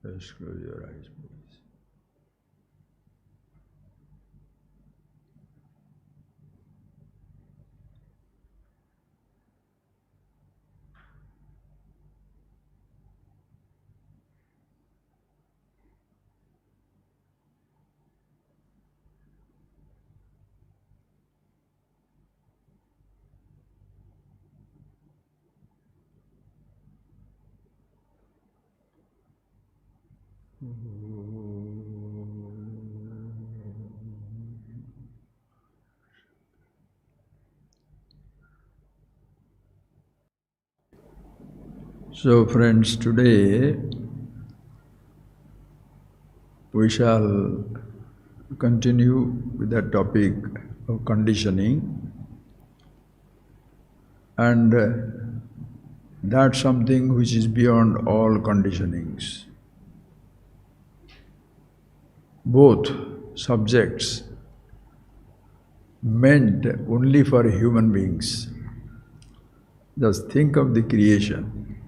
Just close your eyes, please. So, friends, today we shall continue with the topic of conditioning, and that's something which is beyond all conditionings. Both subjects meant only for human beings. Just think of the creation.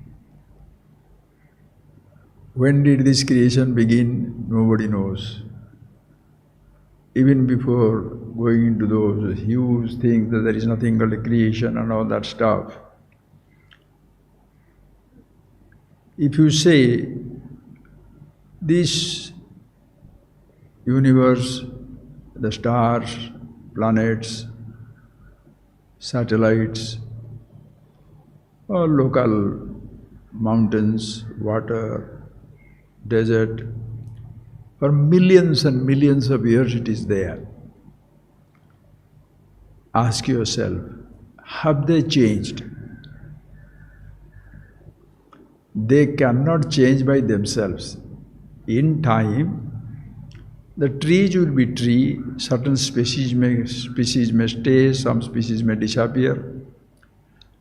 When did this creation begin? Nobody knows. Even before going into those huge things that there is nothing called a creation and all that stuff, if you say this universe, the stars, planets, satellites, or local mountains, water, desert, for millions and millions of years it is there. Ask yourself, have they changed? They cannot change by themselves. In time, the trees will be tree, certain species may stay, some species may disappear.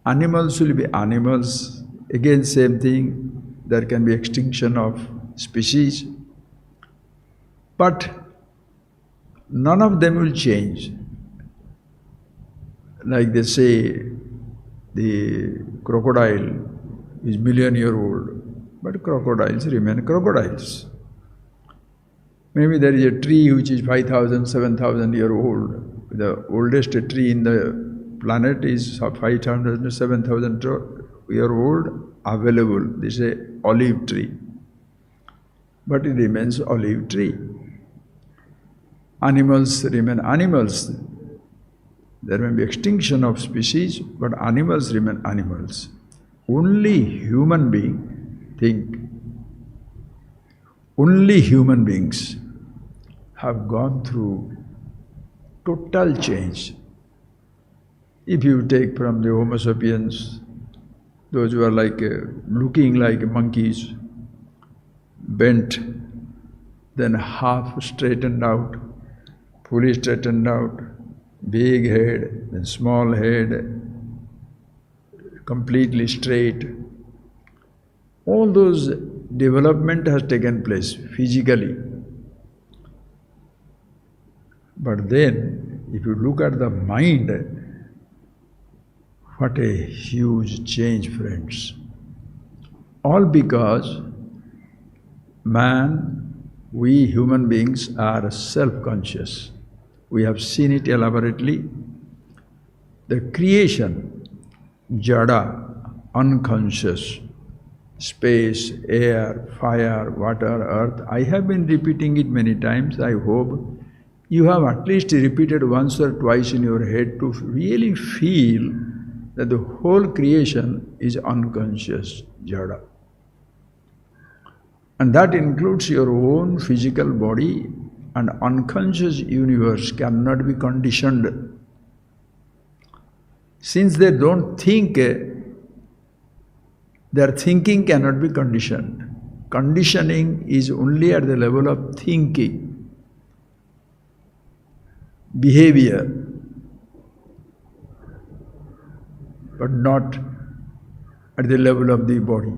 Animals will be animals, again same thing, there can be extinction of species. But none of them will change. Like they say, the crocodile is million-year-old, but crocodiles remain crocodiles. Maybe there is a tree which is 5,000, 7,000 year old. The oldest tree in the planet is 5,000, 7,000 year old available. This is an olive tree. But it remains olive tree. Animals remain animals. There may be extinction of species, but animals remain animals. Only human being, think, only human beings have gone through total change. If you take from the Homo sapiens, those who are looking like monkeys, bent, then half straightened out, fully straightened out, big head, then small head, completely straight. All those development has taken place physically. But then, if you look at the mind, what a huge change, friends. All because man, we human beings are self-conscious. We have seen it elaborately. The creation, jada, unconscious, space, air, fire, water, earth. I have been repeating it many times. I hope you have at least repeated once or twice in your head to really feel that the whole creation is unconscious, jada. And that includes your own physical body, and unconscious universe cannot be conditioned. Since they don't think, their thinking cannot be conditioned. Conditioning is only at the level of thinking, behavior, but not at the level of the body.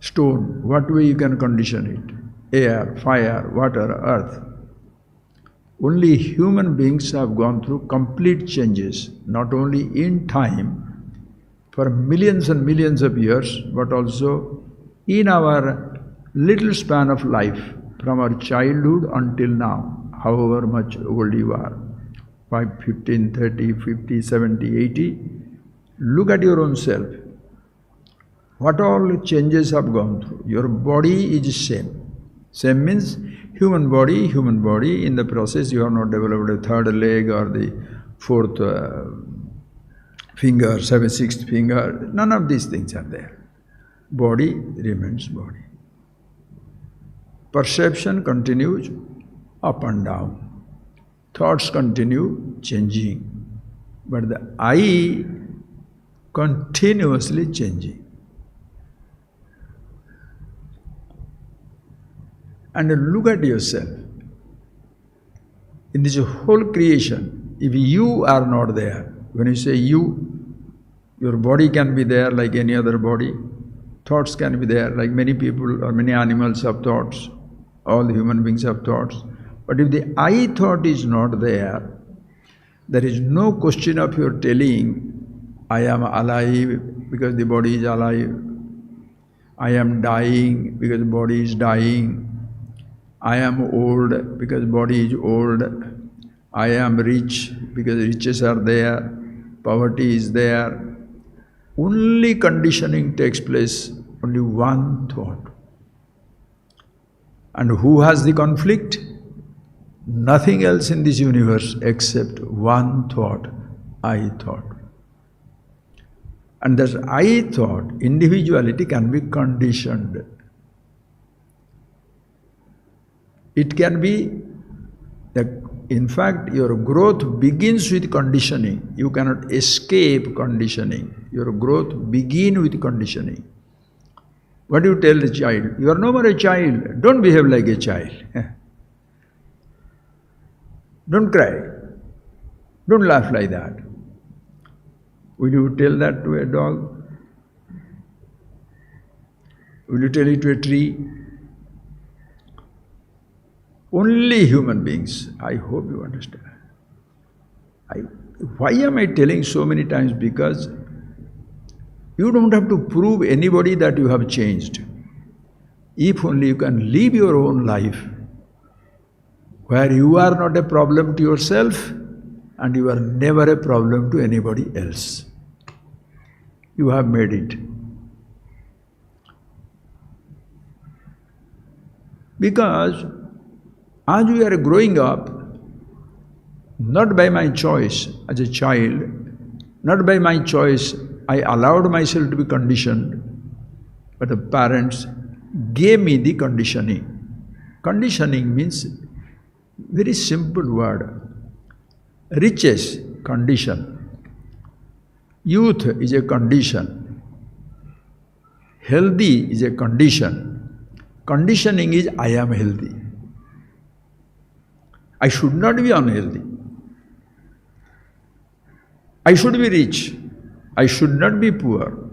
Stone, what way you can condition it? Air, fire, water, earth. Only human beings have gone through complete changes, not only in time, for millions and millions of years, but also In our little span of life, from our childhood until now, however much old you are, 5, 15, 30, 50, 70, 80, look at your own self. What all changes have gone through. Your body is same. Same means human body. In the process you have not developed a third leg or the fourth finger, sixth finger. None of these things are there. Body remains body. Perception continues up and down. Thoughts continue changing. But the I continuously changing. And look at yourself. In this whole creation, if you are not there, when you say you, your body can be there like any other body, thoughts can be there like many people or many animals have thoughts, all the human beings have thoughts. But if the I thought is not there is no question of your telling, I am alive because the body is alive, I am dying because the body is dying, I am old because body is old, I am rich because riches are there, poverty is there. Only conditioning takes place, only one thought. And who has the conflict? Nothing else in this universe except one thought, I thought. And that I thought, individuality can be conditioned. It can be that, in fact, your growth begins with conditioning. You cannot escape conditioning. Your growth begins with conditioning. What do you tell the child? You are no more a child. Don't behave like a child. Don't cry. Don't laugh like that. Will you tell that to a dog? Will you tell it to a tree? Only human beings. I hope you understand. Why am I telling so many times? Because you don't have to prove anybody that you have changed. If only you can live your own life, where you are not a problem to yourself and you are never a problem to anybody else. You have made it. Because as we are growing up, not by my choice as a child, not by my choice I allowed myself to be conditioned, but the parents gave me the conditioning. Conditioning means very simple word. Riches, condition. Youth is a condition. Healthy is a condition. Conditioning is I am healthy. I should not be unhealthy. I should be rich. I should not be poor.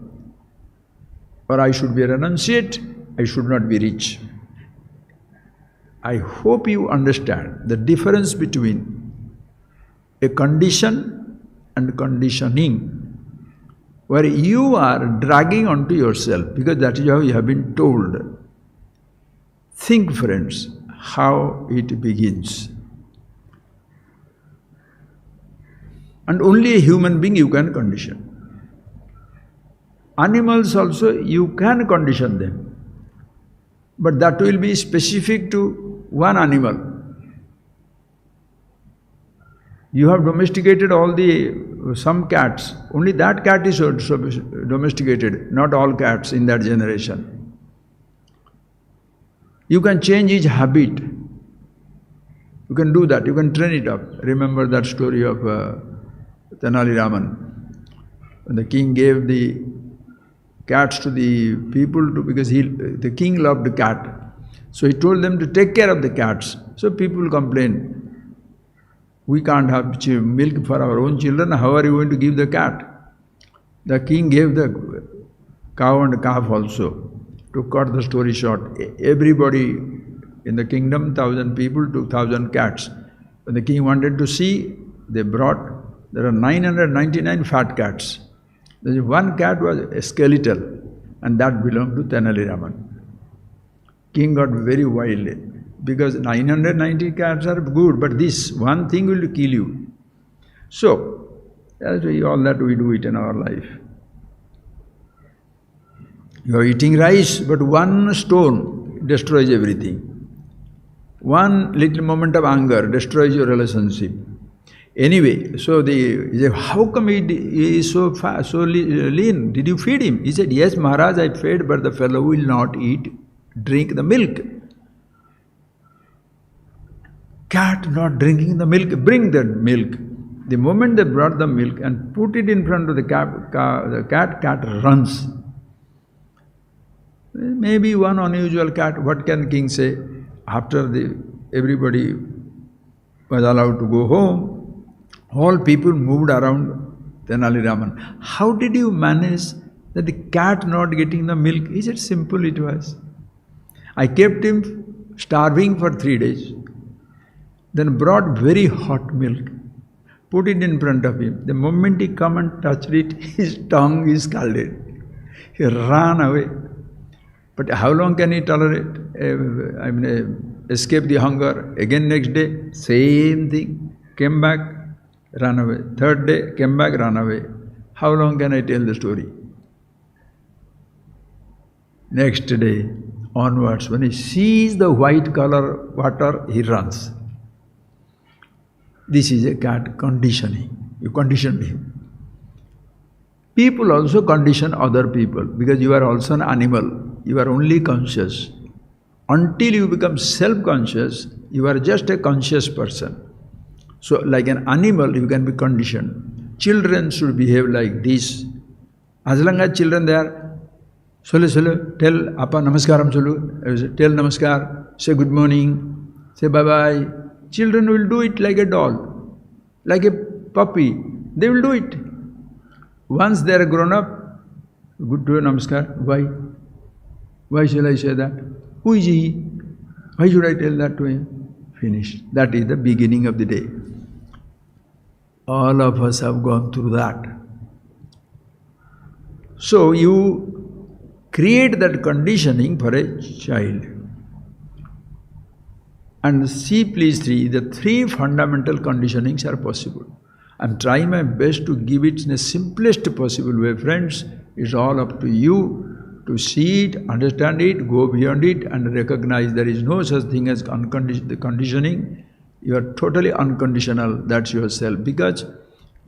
Or I should be a renunciate. I should not be rich. I hope you understand the difference between a condition and conditioning, where you are dragging onto yourself because that is how you have been told. Think, friends, how it begins. And only a human being you can condition. Animals also you can condition them, but that will be specific to one animal. You have domesticated some cats, only that cat is domesticated, not all cats in that generation. You can change his habit. You can do that, you can train it up. Remember that story of Tenali Raman, when the king gave the cats to the people because the king loved the cat. So he told them to take care of the cats. So people complain, we can't have milk for our own children, how are you going to give the cat? The king gave the cow and calf also. To cut the story short, everybody in the kingdom, 1,000 people took 1,000 cats. When the king wanted to see, they brought, there are 999 fat cats. One cat was skeletal and that belonged to Tenali Raman. King got very wild because 990 cats are good, but this one thing will kill you. So, that's all that we do it in our life. You are eating rice, but one stone destroys everything. One little moment of anger destroys your relationship. Anyway, so he said, how come he is so fat, so lean? Did you feed him? He said, yes, Maharaj, I fed, but the fellow will not drink the milk. Cat not drinking the milk, bring the milk. The moment they brought the milk and put it in front of the cat runs. Maybe one unusual cat, what can king say? After everybody was allowed to go home, all people moved around Tenali Raman. How did you manage that the cat not getting the milk? He said, simple it was. I kept him starving for 3 days, then brought very hot milk, put it in front of him. The moment he come and touched it, his tongue is scalded. He ran away. But how long can he tolerate? Escape the hunger. Again next day, same thing. Came back, ran away. Third day, came back, ran away. How long can I tell the story? Next day, onwards, when he sees the white color water, he runs. This is a cat conditioning. You conditioned him. People also condition other people because you are also an animal. You are only conscious. Until you become self-conscious, you are just a conscious person. So like an animal, you can be conditioned. Children should behave like this. As long as children they are, tell Appa Namaskaram tell Namaskar, say good morning, say bye-bye. Children will do it like a doll, like a puppy. They will do it. Once they are grown up, good to you, Namaskar. Why? Why shall I say that? Who is he? Why should I tell that to him? Finished. That is the beginning of the day. All of us have gone through that. So you create that conditioning for a child. And see, please, the 3 fundamental conditionings are possible. I'm trying my best to give it in the simplest possible way. Friends, it's all up to you to see it, understand it, go beyond it and recognize there is no such thing as conditioning. You are totally unconditional, that's yourself. Because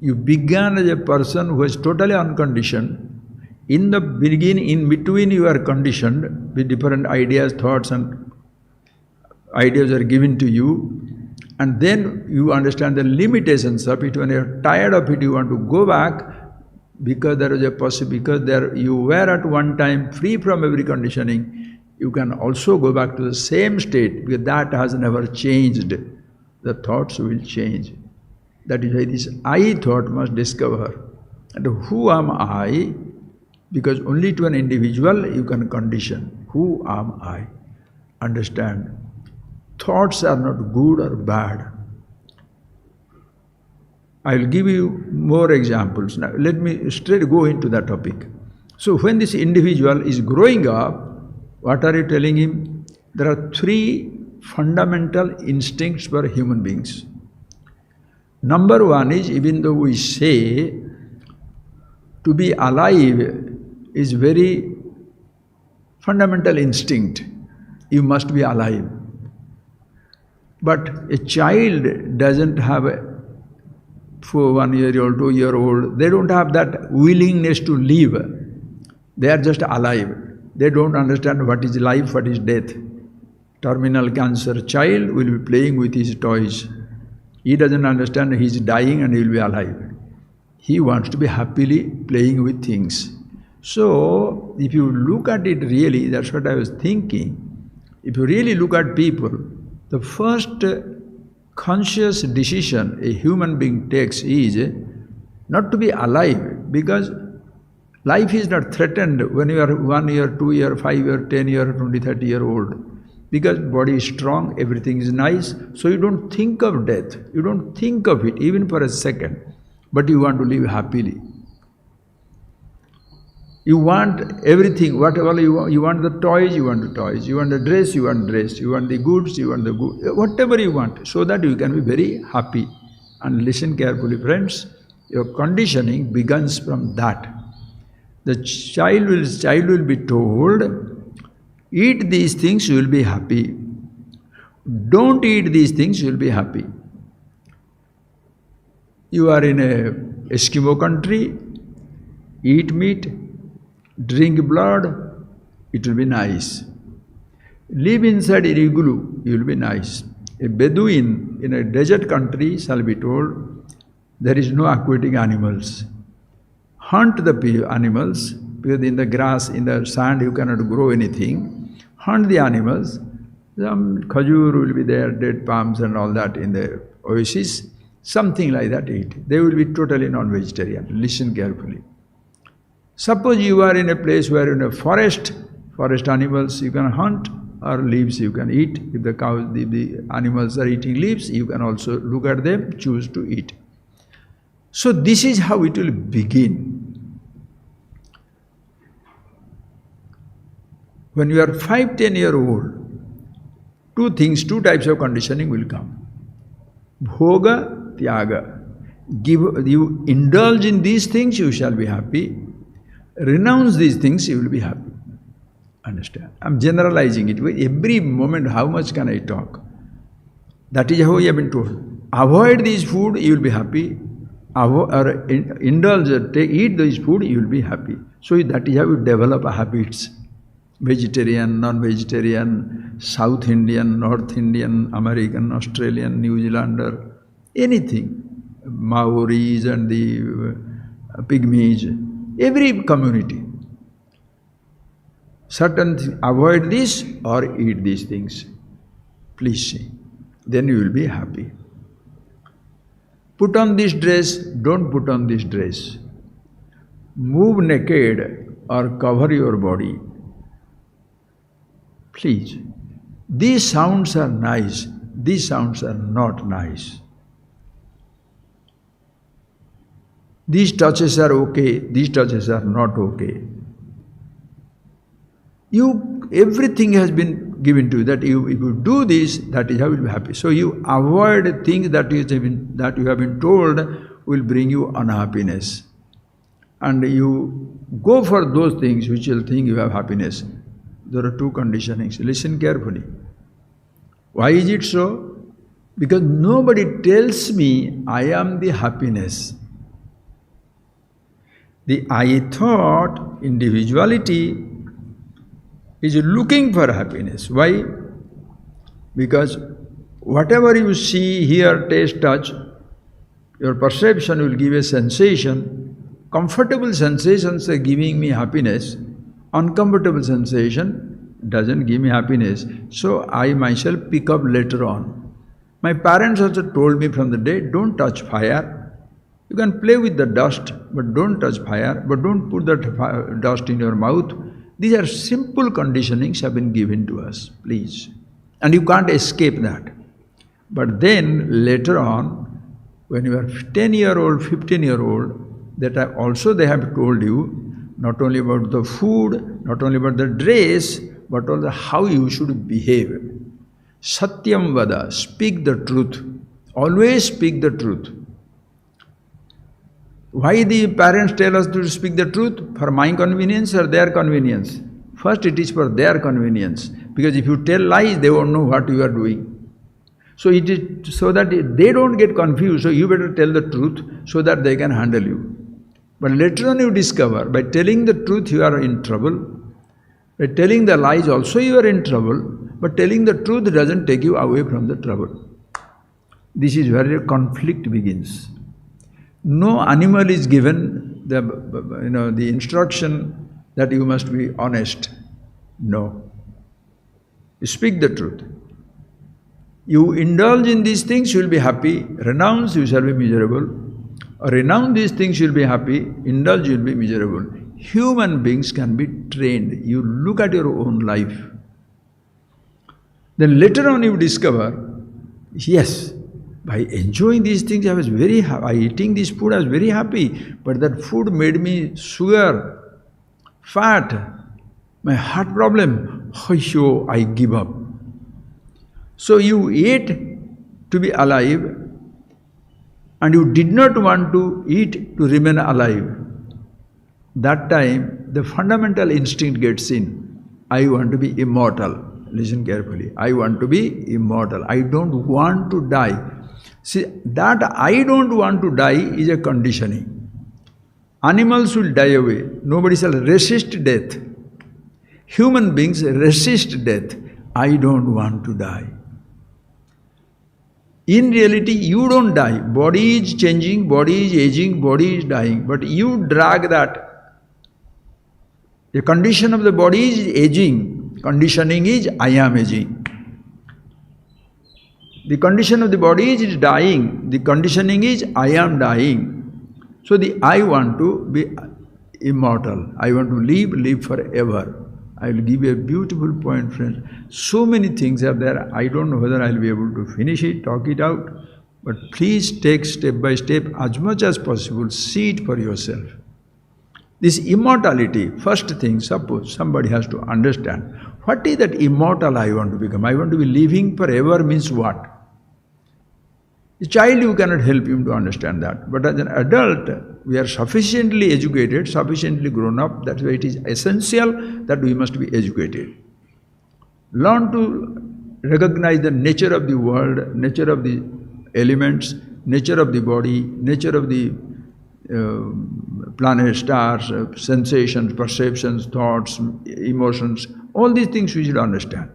you began as a person who is totally unconditioned. In the beginning, in between you are conditioned with different ideas, thoughts and ideas are given to you. And then you understand the limitations of it. When you are tired of it, you want to go back because there is a possibility, because you were at one time free from every conditioning. You can also go back to the same state because that has never changed. The thoughts will change. That is why this I thought must discover. And who am I? Because only to an individual you can condition. Who am I? Understand. Thoughts are not good or bad. I will give you more examples. Now, let me straight go into that topic. So, when this individual is growing up, what are you telling him? There are 3 fundamental instincts for human beings. Number 1 is, even though we say to be alive is very fundamental instinct. You must be alive. But a child doesn't have for 1 year old, 2 year old, they don't have that willingness to live. They are just alive. They don't understand what is life, what is death. Terminal cancer child will be playing with his toys. He doesn't understand he is dying and he will be alive. He wants to be happily playing with things. So, if you look at it really, that's what I was thinking. If you really look at people, the first conscious decision a human being takes is not to be alive, because life is not threatened when you are 1 year, 2 year, 5 year, 10 year, 20, 30 year old. Because body is strong, everything is nice, so you don't think of death. You don't think of it even for a second, but you want to live happily. You want everything, whatever you want. You want the toys, you want the toys. You want the dress, you want dress. You want the goods, you want the goods. Whatever you want, so that you can be very happy. And listen carefully, friends. Your conditioning begins from that. The child will be told, eat these things, you will be happy. Don't eat these things, you will be happy. You are in a Eskimo country, eat meat, drink blood, it will be nice. Live inside a igloo, you will be nice. A Bedouin in a desert country shall be told, there is no aquatic animals. Hunt the animals, because in the grass, in the sand, you cannot grow anything. Hunt the animals. Some khajur will be there, dead palms and all that in the oasis. Something like that eat. They will be totally non-vegetarian. Listen carefully. Suppose you are in a place where in a forest animals you can hunt, or leaves you can eat. If the cows, the animals are eating leaves, you can also look at them, choose to eat. So this is how it will begin. When you are 5-10-year-old, two types of conditioning will come. Bhoga, Tyaga. You indulge in these things, you shall be happy. Renounce these things, you will be happy. Understand? I am generalizing it. Every moment, how much can I talk? That is how we have been told. Avoid this food, you will be happy. Indulge, eat this food, you will be happy. So that is how you develop habits. Vegetarian, non-vegetarian, South Indian, North Indian, American, Australian, New Zealander, anything. Maoris and the Pygmies, every community. Certain things, avoid this or eat these things. Please see. Then you will be happy. Put on this dress, don't put on this dress. Move naked or cover your body. Please. These sounds are nice, these sounds are not nice. These touches are okay, these touches are not okay. Everything has been given to you, that if you do this, that is how you will be happy. So you avoid things that you have been told will bring you unhappiness. And you go for those things which will think you have happiness. There are two conditionings. Listen carefully. Why is it so? Because nobody tells me I am the happiness. The I thought individuality is looking for happiness. Why? Because whatever you see, hear, taste, touch, your perception will give a sensation. Comfortable sensations are giving me happiness. Uncomfortable sensation doesn't give me happiness. So I myself pick up later on. My parents also told me from the day, don't touch fire. You can play with the dust, but don't touch fire, but don't put that dust in your mouth. These are simple conditionings have been given to us, please. And you can't escape that. But then later on, when you are 10-year-old, 15-year-old, that also they have told you, not only about the food, not only about the dress, but also how you should behave. Satyam vada, speak the truth. Always speak the truth. Why the parents tell us to speak the truth? For my convenience or their convenience? First it is for their convenience. Because if you tell lies, they won't know what you are doing. So it is so that they don't get confused, so you better tell the truth so that they can handle you. But later on you discover, by telling the truth you are in trouble. By telling the lies also you are in trouble. But telling the truth doesn't take you away from the trouble. This is where a conflict begins. No animal is given the instruction that you must be honest. No. You speak the truth. You indulge in these things, you will be happy. Renounce, you shall be miserable. Or renounce these things, you will be happy. Indulge, you will be miserable. Human beings can be trained. You look at your own life. Then later on you discover, yes, by enjoying these things, I was very happy. By eating this food, I was very happy. But that food made me sugar. fat, my heart problem, I give up. So you ate to be alive and you did not want to eat to remain alive. That time the fundamental instinct gets in. I want to be immortal. Listen carefully. I want to be immortal. I don't want to die. See, that I don't want to die is a conditioning. Animals will die away. Nobody shall resist death. Human beings resist death. I don't want to die. In reality, you don't die. Body is changing, body is aging, body is dying. But you drag that. The condition of the body is aging. Conditioning is I am aging. The condition of the body is dying. The conditioning is I am dying. So the I want to be immortal. I want to live forever. I will give you a beautiful point, friends. So many things are there. I don't know whether I will be able to finish it, talk it out. But please take step by step, as much as possible, see it for yourself. This immortality, first thing, suppose somebody has to understand, what is that immortal I want to become? I want to be living forever means what? A child, you cannot help him to understand that. But as an adult, we are sufficiently educated, sufficiently grown up. That's why it is essential that we must be educated. Learn to recognize the nature of the world, nature of the elements, nature of the body, nature of the planets, stars, sensations, perceptions, thoughts, emotions. All these things we should understand.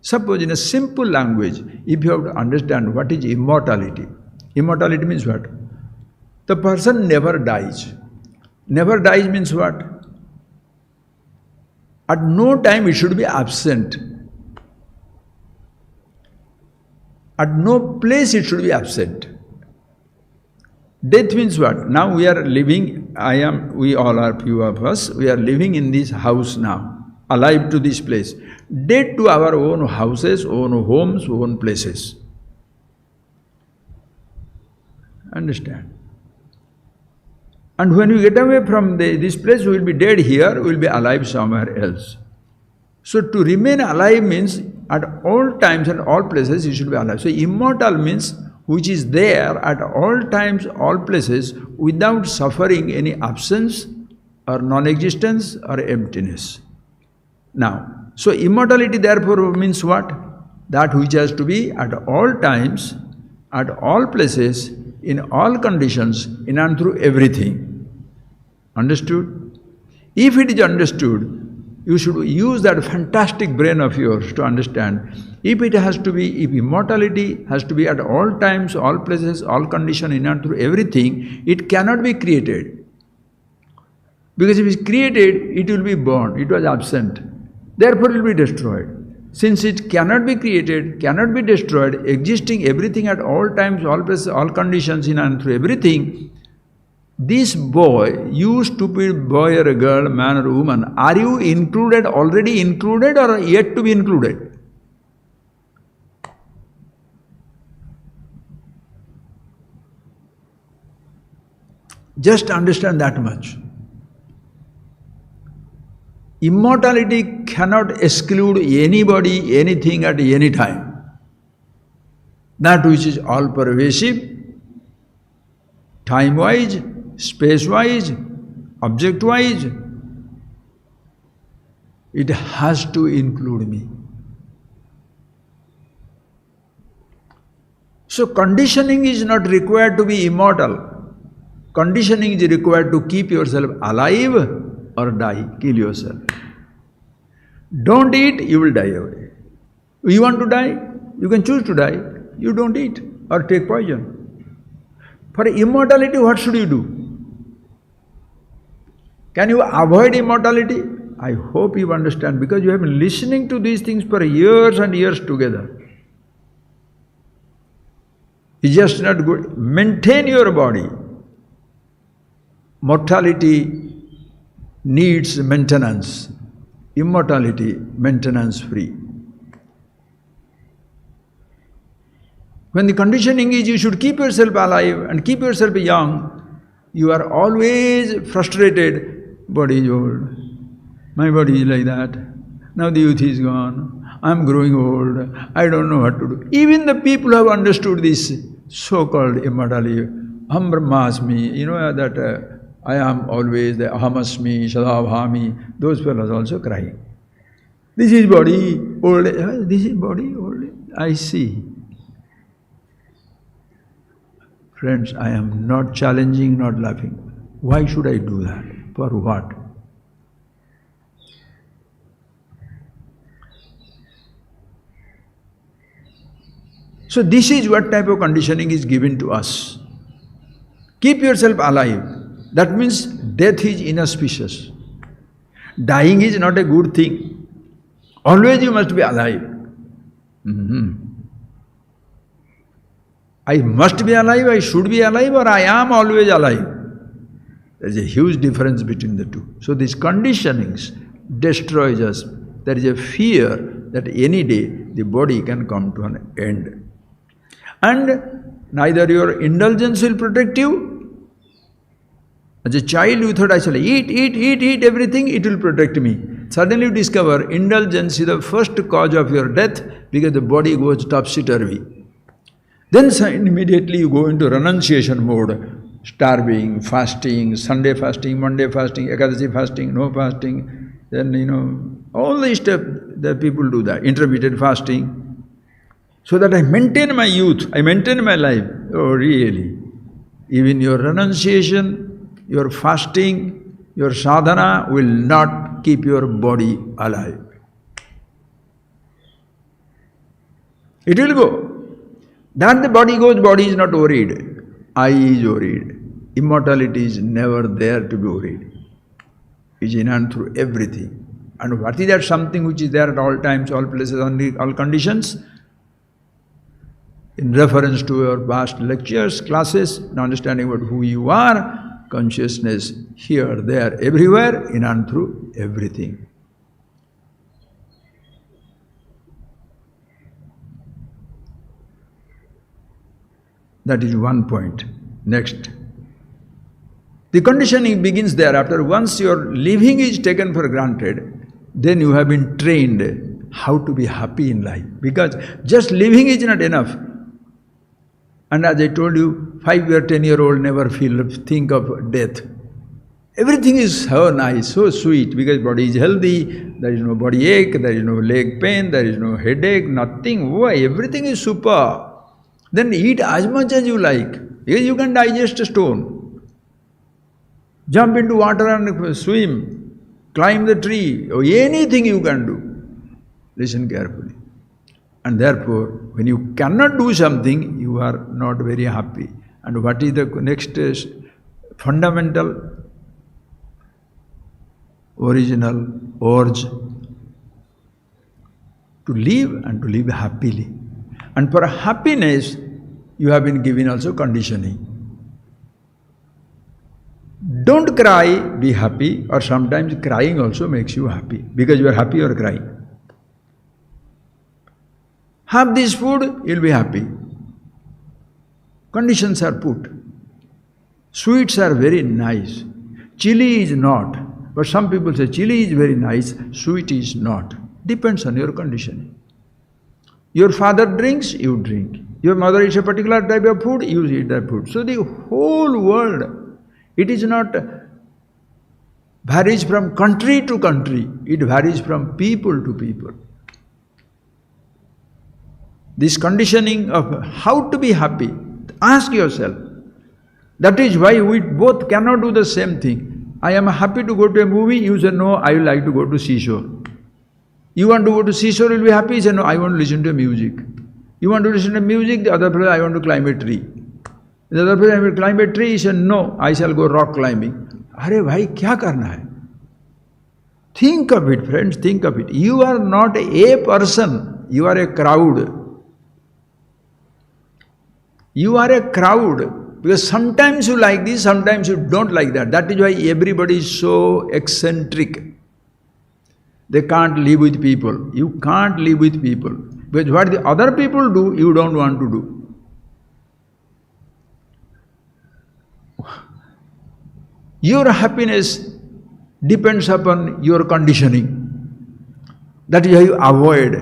Suppose in a simple language, if you have to understand what is immortality. Immortality means what? The person never dies. Never dies means what? At no time it should be absent. At no place it should be absent. Death means what? Now we are living, we all are, few of us, we are living in this house now, alive to this place. Dead to our own houses, own homes, own places. Understand? And when we get away from this place, we will be dead here, we will be alive somewhere else. So to remain alive means at all times and all places you should be alive. So immortal means which is there at all times, all places, without suffering any absence or non-existence or emptiness. Now, so immortality therefore means what? That which has to be at all times, at all places, in all conditions, in and through everything. Understood? If it is understood, you should use that fantastic brain of yours to understand. If it has to be, if immortality has to be at all times, all places, all conditions, in and through everything, it cannot be created. Because if it is created, it will be born, it was absent. Therefore, it will be destroyed. Since it cannot be created, cannot be destroyed, existing everything at all times, all places, all conditions, in and through everything, this boy, you stupid boy or a girl, man or woman, are you included, already included or yet to be included? Just understand that much. Immortality cannot exclude anybody, anything at any time. That which is all-pervasive, time-wise, space-wise, object-wise, it has to include me. So conditioning is not required to be immortal. Conditioning is required to keep yourself alive or die, kill yourself. Don't eat, you will die away. You want to die? You can choose to die. You don't eat or take poison. For immortality, what should you do? Can you avoid immortality? I hope you understand, because you have been listening to these things for years and years together. It's just not good. Maintain your body. Mortality needs maintenance. Immortality, maintenance free. When the conditioning is you should keep yourself alive and keep yourself young, you are always frustrated, body is old, My body is like that. Now the youth is gone. I'm growing old. I don't know what to do. Even the people who have understood this so-called immortality, Aham Brahmasmi, you know that I am always the Ahamasmi, Shadabhami, those fellows also crying. This is body, old age. This is body, old age. I see. Friends, I am not challenging, not laughing. Why should I do that? For what? So this is what type of conditioning is given to us. Keep yourself alive. That means death is inauspicious. Dying is not a good thing. Always you must be alive. I must be alive, I should be alive, or I am always alive. There is a huge difference between the two. So these conditionings destroys us. There is a fear that any day the body can come to an end. And neither your indulgence will protect you. As a child you thought, I shall eat everything, it will protect me. Suddenly you discover indulgence is the first cause of your death because the body goes topsy-turvy. Then immediately you go into renunciation mode, starving, fasting, Sunday fasting, Monday fasting, Ekadasi fasting, no fasting. Then all the stuff that people do that, intermittent fasting. So that I maintain my youth, I maintain my life. Oh really? Even your renunciation, your fasting, your sadhana will not keep your body alive. It will go. That the body goes, body is not worried. I is worried. Immortality is never there to be worried. It is in and through everything. And what is that something which is there at all times, all places, all conditions? In reference to your past lectures, classes, understanding about who you are, consciousness here, there, everywhere, in and through everything. That is one point. Next. The conditioning begins there. After once your living is taken for granted, then you have been trained how to be happy in life. Because just living is not enough. And as I told you, 5-year, 10-year-old never think of death. Everything is so nice, so sweet, because body is healthy, there is no body ache, there is no leg pain, there is no headache, nothing. Why? Everything is super. Then eat as much as you like, because you can digest a stone. Jump into water and swim, climb the tree, or anything you can do. Listen carefully. And therefore, when you cannot do something, you are not very happy. And what is the next fundamental, original urge? To live and to live happily. And for happiness, you have been given also conditioning. Don't cry, be happy, or sometimes crying also makes you happy, because you are happy or crying. Have this food, you'll be happy. Conditions are put. Sweets are very nice. Chili is not. But some people say chili is very nice, sweet is not. Depends on your conditioning. Your father drinks, you drink. Your mother eats a particular type of food, you eat that food. So the whole world, it is not varies from country to country. It varies from people to people. This conditioning of how to be happy, ask yourself. That is why we both cannot do the same thing. I am happy to go to a movie, you say no, I would like to go to seashore. You want to go to seashore, you will be happy, you say no, I want to listen to music. You want to listen to music, the other person, I want to climb a tree. The other person, I will climb a tree, he said no, I shall go rock climbing. Arey bhai, kya karna hai? Think of it, friends, think of it. You are not a person, you are a crowd. You are a crowd, because sometimes you like this, sometimes you don't like that. That is why everybody is so eccentric. They can't live with people. You can't live with people. Because what the other people do, you don't want to do. Your happiness depends upon your conditioning. That is how you avoid.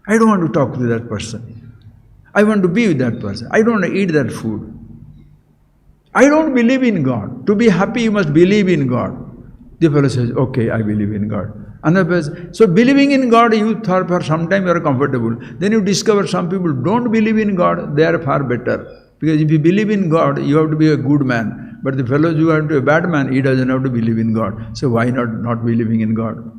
I don't want to talk to that person. I want to be with that person. I don't want to eat that food. I don't believe in God. To be happy, you must believe in God. The fellow says, okay, I believe in God. Another person, so believing in God, you thought for some time you are comfortable. Then you discover some people don't believe in God, they are far better. Because if you believe in God, you have to be a good man. But the fellow who have to be a bad man, he doesn't have to believe in God. So why not believing in God?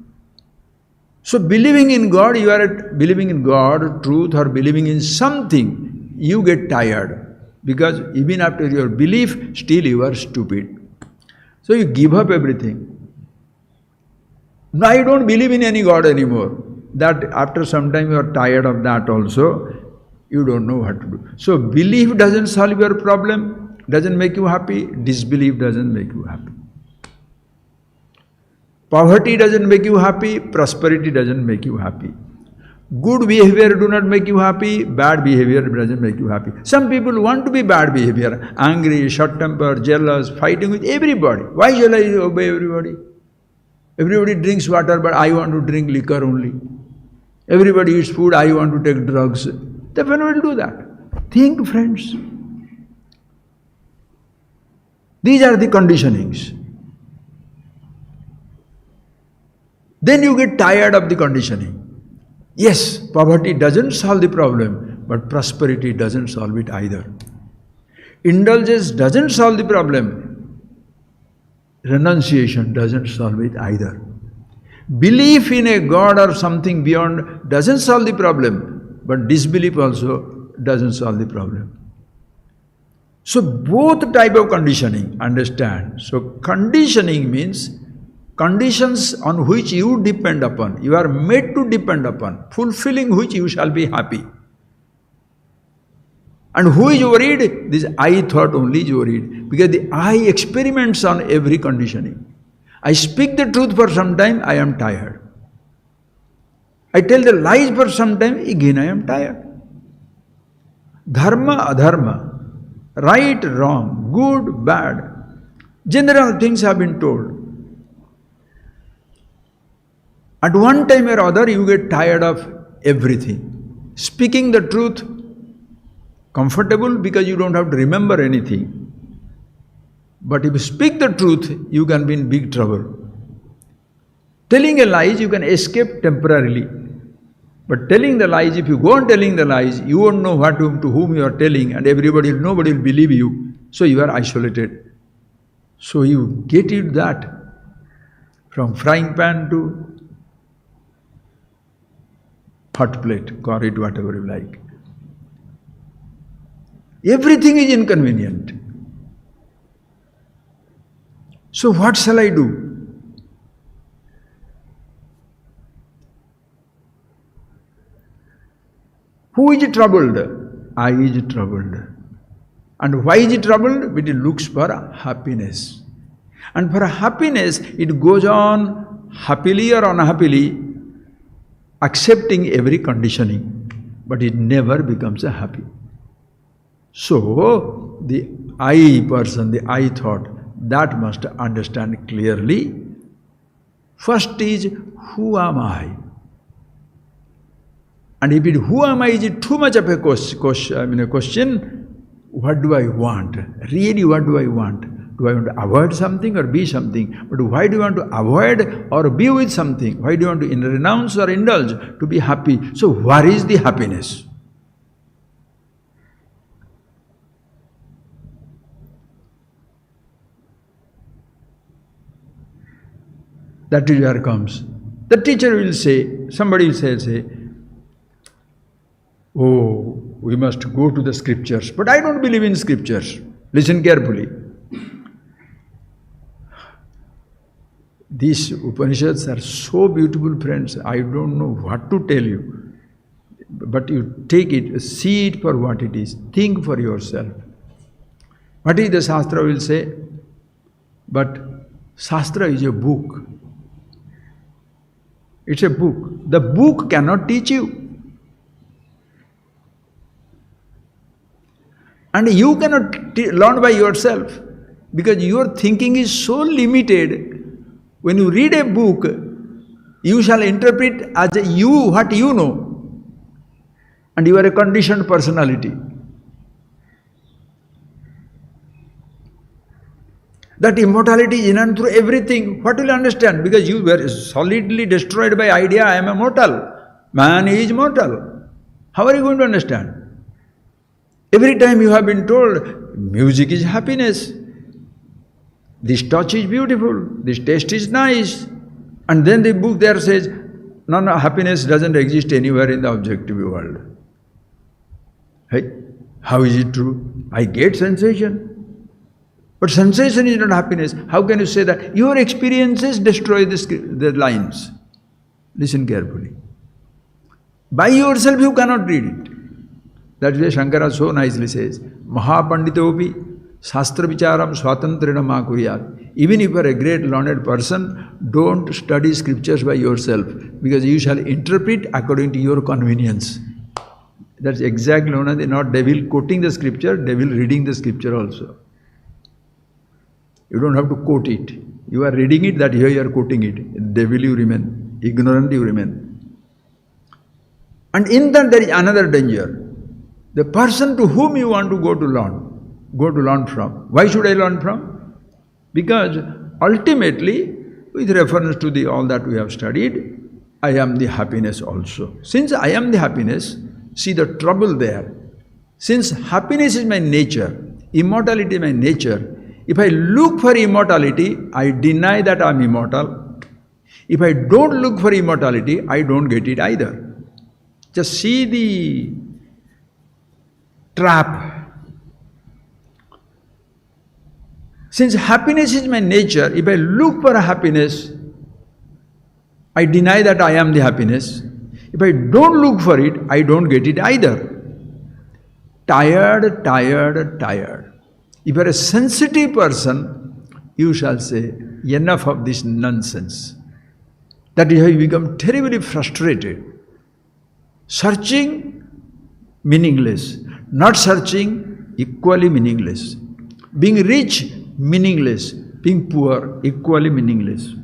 So believing in God, you are believing in God, truth, or believing in something, you get tired. Because even after your belief, still you are stupid. So you give up everything. Now I don't believe in any God anymore. That after some time you are tired of that also, you don't know what to do. So belief doesn't solve your problem, doesn't make you happy, disbelief doesn't make you happy. Poverty doesn't make you happy, prosperity doesn't make you happy. Good behavior do not make you happy, bad behavior doesn't make you happy. Some people want to be bad behavior, angry, short-tempered, jealous, fighting with everybody. Why shall I obey everybody? Everybody drinks water, but I want to drink liquor only. Everybody eats food, I want to take drugs. The fellow will do that. Think, friends. These are the conditionings. Then you get tired of the conditioning. Yes, poverty doesn't solve the problem, but prosperity doesn't solve it either. Indulgence doesn't solve the problem. Renunciation doesn't solve it either. Belief in a God or something beyond doesn't solve the problem, but disbelief also doesn't solve the problem. So both type of conditioning, understand. So conditioning means conditions on which you depend upon, you are made to depend upon, fulfilling which you shall be happy. And who is worried? This I thought only is worried, because the I experiments on every conditioning. I speak the truth for some time, I am tired. I tell the lies for some time, again I am tired. Dharma, adharma, right, wrong, good, bad, general things have been told. At one time or other, you get tired of everything. Speaking the truth, comfortable because you don't have to remember anything. But if you speak the truth, you can be in big trouble. Telling a lies, you can escape temporarily. But telling the lies, if you go on telling the lies, you won't know to whom you are telling, and nobody will believe you. So you are isolated. So you get it that from frying pan to hot plate, call it whatever you like. Everything is inconvenient. So what shall I do? Who is troubled? I is troubled. And why is it troubled? It looks for happiness. And for happiness, it goes on happily or unhappily, accepting every conditioning, but it never becomes a happy. So, the I person, the I thought, that must understand clearly. First is, who am I? And if it who am I is too much of a question, what do I want? Really, what do I want? Do I want to avoid something or be something? But why do you want to avoid or be with something? Why do you want to renounce or indulge to be happy? So where is the happiness? That is where comes. The teacher will say, somebody will say, oh, we must go to the scriptures. But I don't believe in scriptures. Listen carefully. These Upanishads are so beautiful, friends. I don't know what to tell you. But you take it, see it for what it is. Think for yourself. What is the Shastra will say? But Shastra is a book. It's a book. The book cannot teach you. And you cannot learn by yourself, because your thinking is so limited. When you read a book, you shall interpret as you what you know. And you are a conditioned personality. That immortality is in and through everything. What will you understand? Because you were solidly destroyed by idea, I am immortal. Man is mortal. How are you going to understand? Every time you have been told, music is happiness. This touch is beautiful. This taste is nice. And then the book there says, no, happiness doesn't exist anywhere in the objective world. Hey, how is it true? I get sensation. But sensation is not happiness. How can you say that? Your experiences destroy the lines. Listen carefully. By yourself you cannot read it. That's why Shankara so nicely says, Mahapanditopi Shastra Vicharam Swatantrena Ma Kuryat. Even if you are a great learned person, don't study scriptures by yourself, because you shall interpret according to your convenience. That's exactly not devil quoting the scripture, devil reading the scripture also. You don't have to quote it. You are reading it, that here you are quoting it. Devil you remain, ignorant you remain. And in that there is another danger. The person to whom you want to go to learn from. Why should I learn from? Because ultimately, with reference to all that we have studied, I am the happiness also. Since I am the happiness, see the trouble there. Since happiness is my nature, immortality is my nature, if I look for immortality, I deny that I am immortal. If I don't look for immortality, I don't get it either. Just see the trap. Since happiness is my nature, if I look for happiness, I deny that I am the happiness. If I don't look for it, I don't get it either. Tired. If you are a sensitive person, you shall say, enough of this nonsense. That is how you become terribly frustrated. Searching, meaningless. Not searching, equally meaningless. Being rich, meaningless. Being poor, equally meaningless.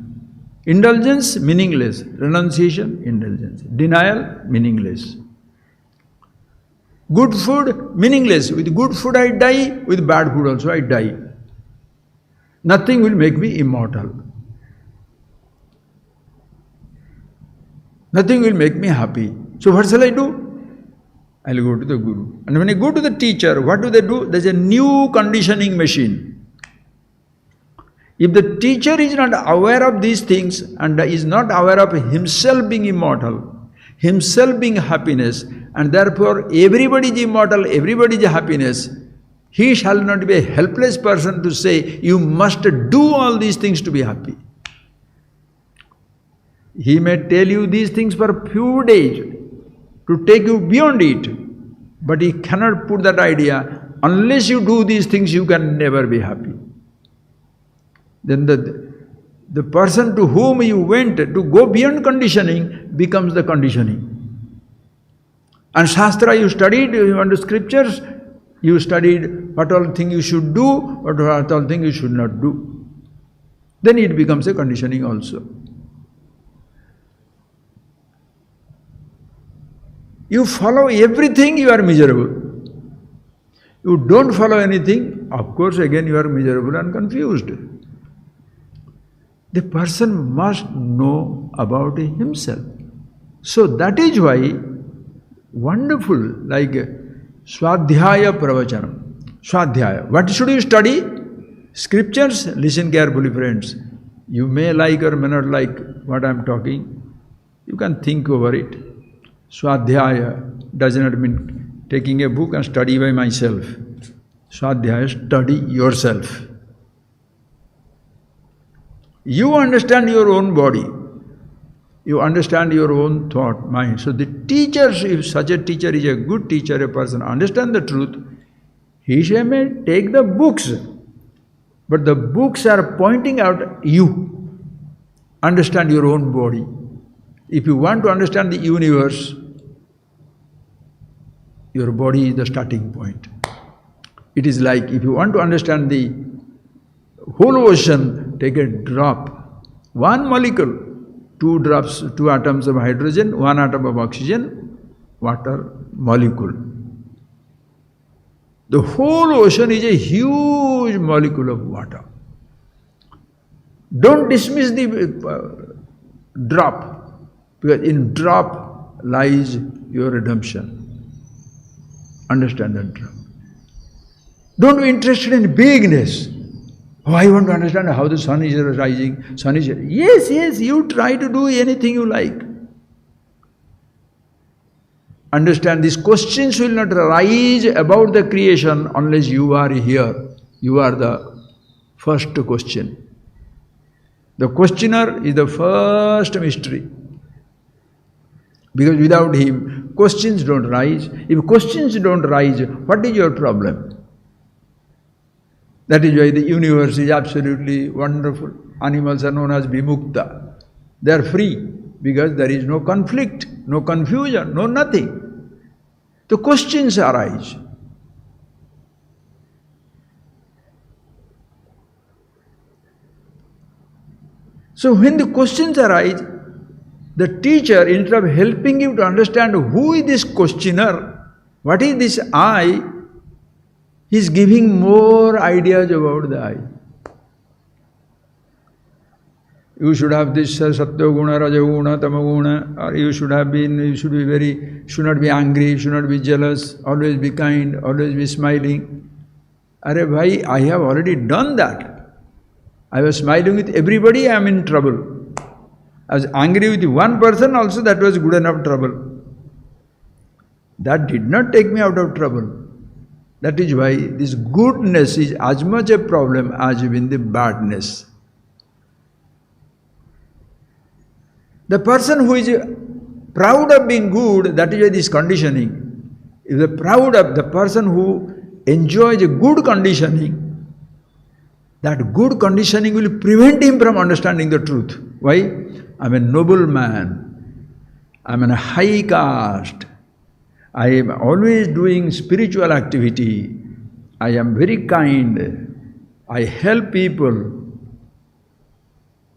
Indulgence, meaningless. Renunciation, indulgence. Denial, meaningless. Good food, meaningless. With good food I die, with bad food also I die. Nothing will make me immortal. Nothing will make me happy. So what shall I do? I'll go to the Guru. And when I go to the teacher, what do? There's a new conditioning machine. If the teacher is not aware of these things and is not aware of himself being immortal, himself being happiness, and therefore everybody is immortal, everybody is happiness, he shall not be a helpless person to say, you must do all these things to be happy. He may tell you these things for a few days to take you beyond it, but he cannot put that idea, unless you do these things you can never be happy. Then the person to whom you went to go beyond conditioning becomes the conditioning. And Shastra you studied, you went to scriptures, you studied what all things you should do, what all things you should not do. Then it becomes a conditioning also. You follow everything, you are miserable. You don't follow anything, of course again you are miserable and confused. The person must know about himself. So that is why wonderful, like Swadhyaya Pravachanam. Swadhyaya. What should you study? Scriptures. Listen carefully, friends. You may like or may not like what I am talking. You can think over it. Swadhyaya does not mean taking a book and study by myself. Swadhyaya, study yourself. You understand your own body. You understand your own thought, mind. So the teachers, if such a teacher is a good teacher, a person understand the truth, he may take the books, but the books are pointing out you. Understand your own body. If you want to understand the universe, your body is the starting point. It is like if you want to understand the whole ocean, take a drop One molecule, two drops, two atoms of hydrogen, one atom of oxygen, water molecule. The whole ocean is a huge molecule of water. Don't dismiss the drop, because in drop lies your redemption. Understand that drop. Don't be interested in bigness. Oh, I want to understand how the sun is rising. Sun is yes, you try to do anything you like. Understand, these questions will not arise about the creation unless you are here. You are the first question. The questioner is the first mystery. Because without him, questions don't rise. If questions don't rise, what is your problem? That is why the universe is absolutely wonderful. Animals are known as vimukta. They are free because there is no conflict, no confusion, no nothing. The questions arise. So when the questions arise, the teacher, instead of helping you to understand who is this questioner, what is this I, he is giving more ideas about the I. You should have this Satya Guna, Raja Guna, Tama Guna, or you should not be angry, should not be jealous, always be kind, always be smiling. Arey bhai, I have already done that. I was smiling with everybody, I am in trouble. I was angry with one person also, that was good enough trouble. That did not take me out of trouble. That is why this goodness is as much a problem as even the badness. The person who is proud of being good, that is why this conditioning. If the proud of the person who enjoys a good conditioning, that good conditioning will prevent him from understanding the truth. Why? I am a noble man. I am in a high caste. I am always doing spiritual activity. I am very kind. I help people.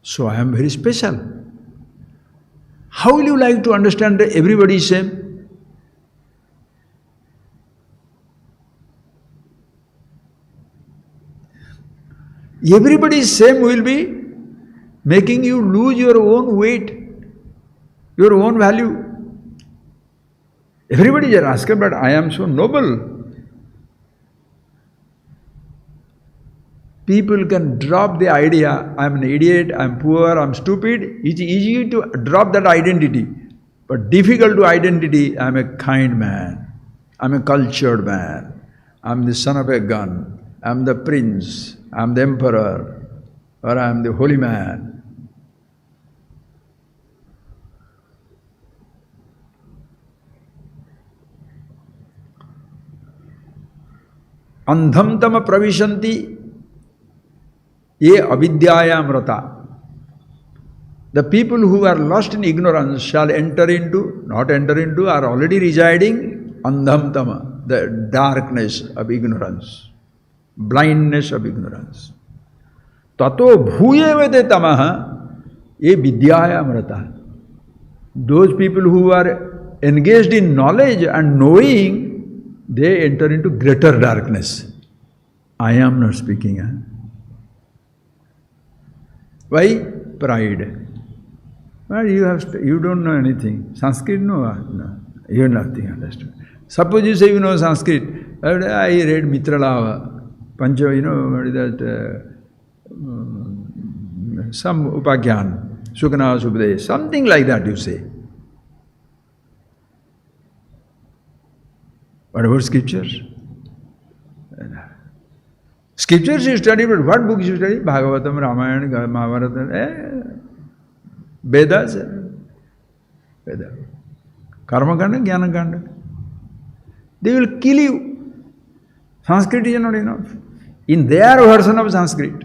So I am very special. How will you like to understand that everybody is same? Everybody is same will be making you lose your own weight, your own value. Everybody is asking, but I am so noble. People can drop the idea, I am an idiot, I am poor, I am stupid. It's easy to drop that identity, but difficult to identity, I am a kind man, I am a cultured man, I am the son of a gun, I am the prince, I am the emperor, or I am the holy man. Andham tama pravishanti ye avidyayam rata. The people who are lost in ignorance shall enter into, not enter into, are already residing, andham tama, the darkness of ignorance, blindness of ignorance. Tato bhuyevate tamaha ye vidyayam rata. Those people who are engaged in knowledge and knowing, they enter into greater darkness. I am not speaking. Why? Pride. Well, you don't know anything. Sanskrit, no. You have nothing understood. Suppose you say you know Sanskrit. I read Mitralava, Pancha, what is that? Some Upagyan, Sukana Subhadesh, something like that you say. What about scriptures? Scriptures you study, but what books you study? Bhagavatam, Ramayana, Mahabharata, Vedas, Veda. Karma Kanda, Jnana Kanda. They will kill you. Sanskrit is not enough. In their version of Sanskrit.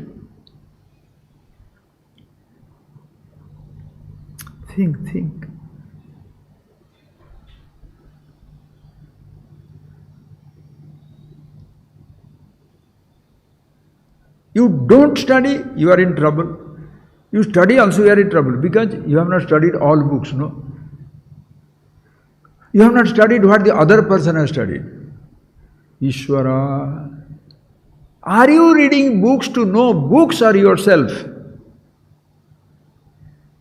Think. You don't study, you are in trouble. You study also, you are in trouble because you have not studied all books, no? You have not studied what the other person has studied. Ishvara. Are you reading books to know books or yourself?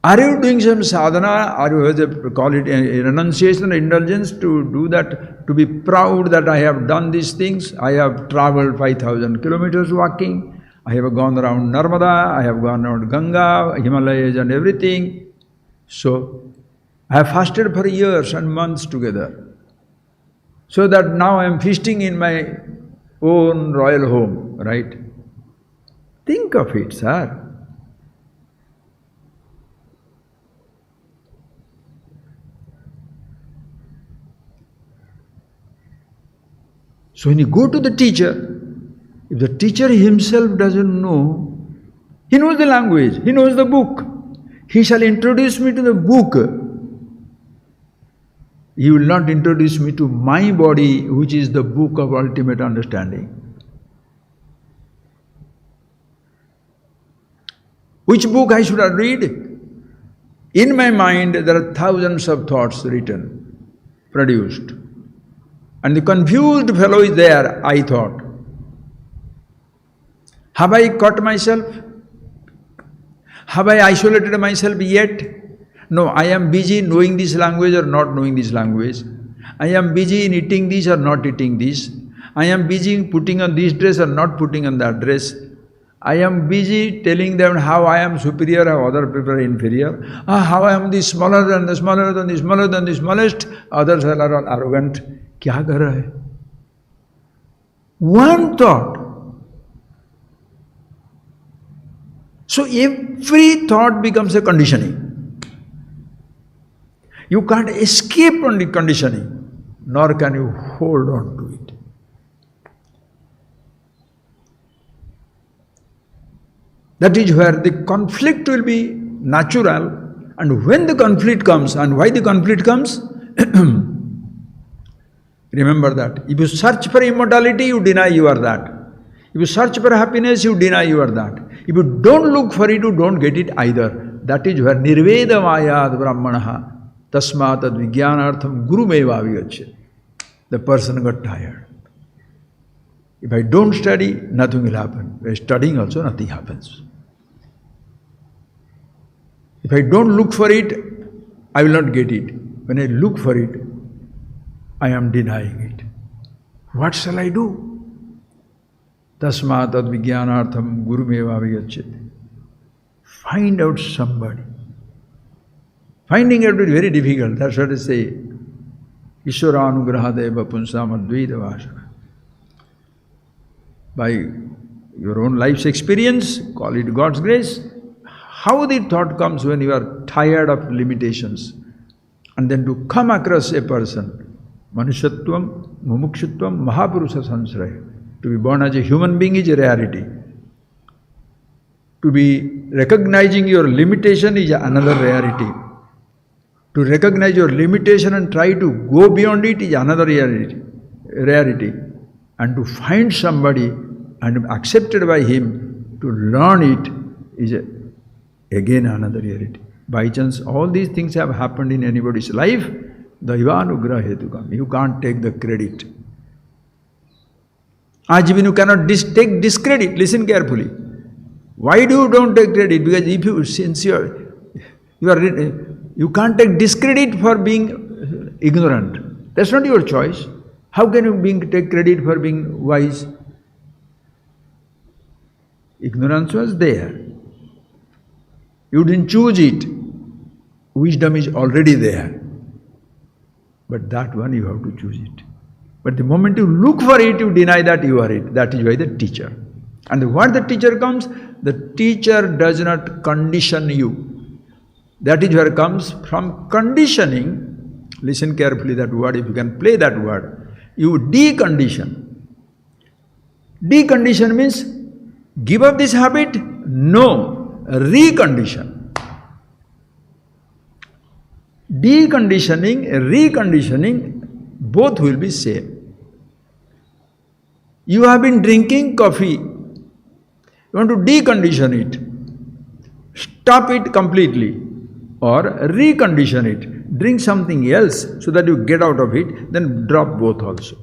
Are you doing some sadhana, or you call it renunciation or indulgence to do that, to be proud that I have done these things? I have traveled 5,000 kilometers walking, I have gone around Narmada, I have gone around Ganga, Himalayas and everything. So, I have fasted for years and months together. So that now I am feasting in my own royal home, right? Think of it, sir. So when you go to the teacher, if the teacher himself doesn't know, he knows the language, he knows the book. He shall introduce me to the book. He will not introduce me to my body, which is the book of ultimate understanding. Which book I should read? In my mind, there are thousands of thoughts written, produced. And the confused fellow is there, I thought. Have I caught myself? Have I isolated myself yet? No, I am busy knowing this language or not knowing this language. I am busy in eating this or not eating this. I am busy in putting on this dress or not putting on that dress. I am busy telling them how I am superior, how other people are inferior. How I am the smaller than the smaller than the smaller than the smallest. Others are arrogant. क्या कर रहा है? One thought. So every thought becomes a conditioning. You can't escape from the conditioning, nor can you hold on to it. That is where the conflict will be natural, and when the conflict comes, and why the conflict comes, remember that. If you search for immortality, you deny you are that. If you search for happiness, you deny you are that. If you don't look for it, you don't get it either. That is where nirveda mayad brahmanaha tasmat tad vijnanartham gurumeva vigachyate. The person got tired. If I don't study, nothing will happen. By studying also, nothing happens. If I don't look for it, I will not get it. When I look for it, I am denying it. What shall I do? Tasmat tad vijnanartham gurumeva vigachyate. Find out somebody. Finding out is very difficult. That's what I say. Ishvaranugrahadeva punsam advaita vasana. By your own life's experience, call it God's grace. How the thought comes when you are tired of limitations, and then to come across a person, Manushatvam, Mumukshutvam, Mahapurusha Sansraya. To be born as a human being is a rarity. To be recognizing your limitation is another rarity. To recognize your limitation and try to go beyond it is another rarity. And to find somebody and be accepted by him to learn it is again another rarity. By chance, all these things have happened in anybody's life. Daivanugraha hetukam. You can't take the credit. Ajivin, you cannot take discredit. Listen carefully. Why do you don't take credit? Because if you, since you can't take discredit for being ignorant. That's not your choice. How can you take credit for being wise? Ignorance was there. You didn't choose it. Wisdom is already there. But that one you have to choose it. But the moment you look for it, you deny that you are it. That is why the teacher. And what the teacher comes, the teacher does not condition you. That is where it comes from conditioning. Listen carefully that word, if you can play that word. You decondition. Decondition means give up this habit? No. Recondition. Deconditioning, reconditioning, both will be same. You have been drinking coffee. You want to decondition it. stop it completely or recondition it. Drink something else so that you get out of it, then drop both also.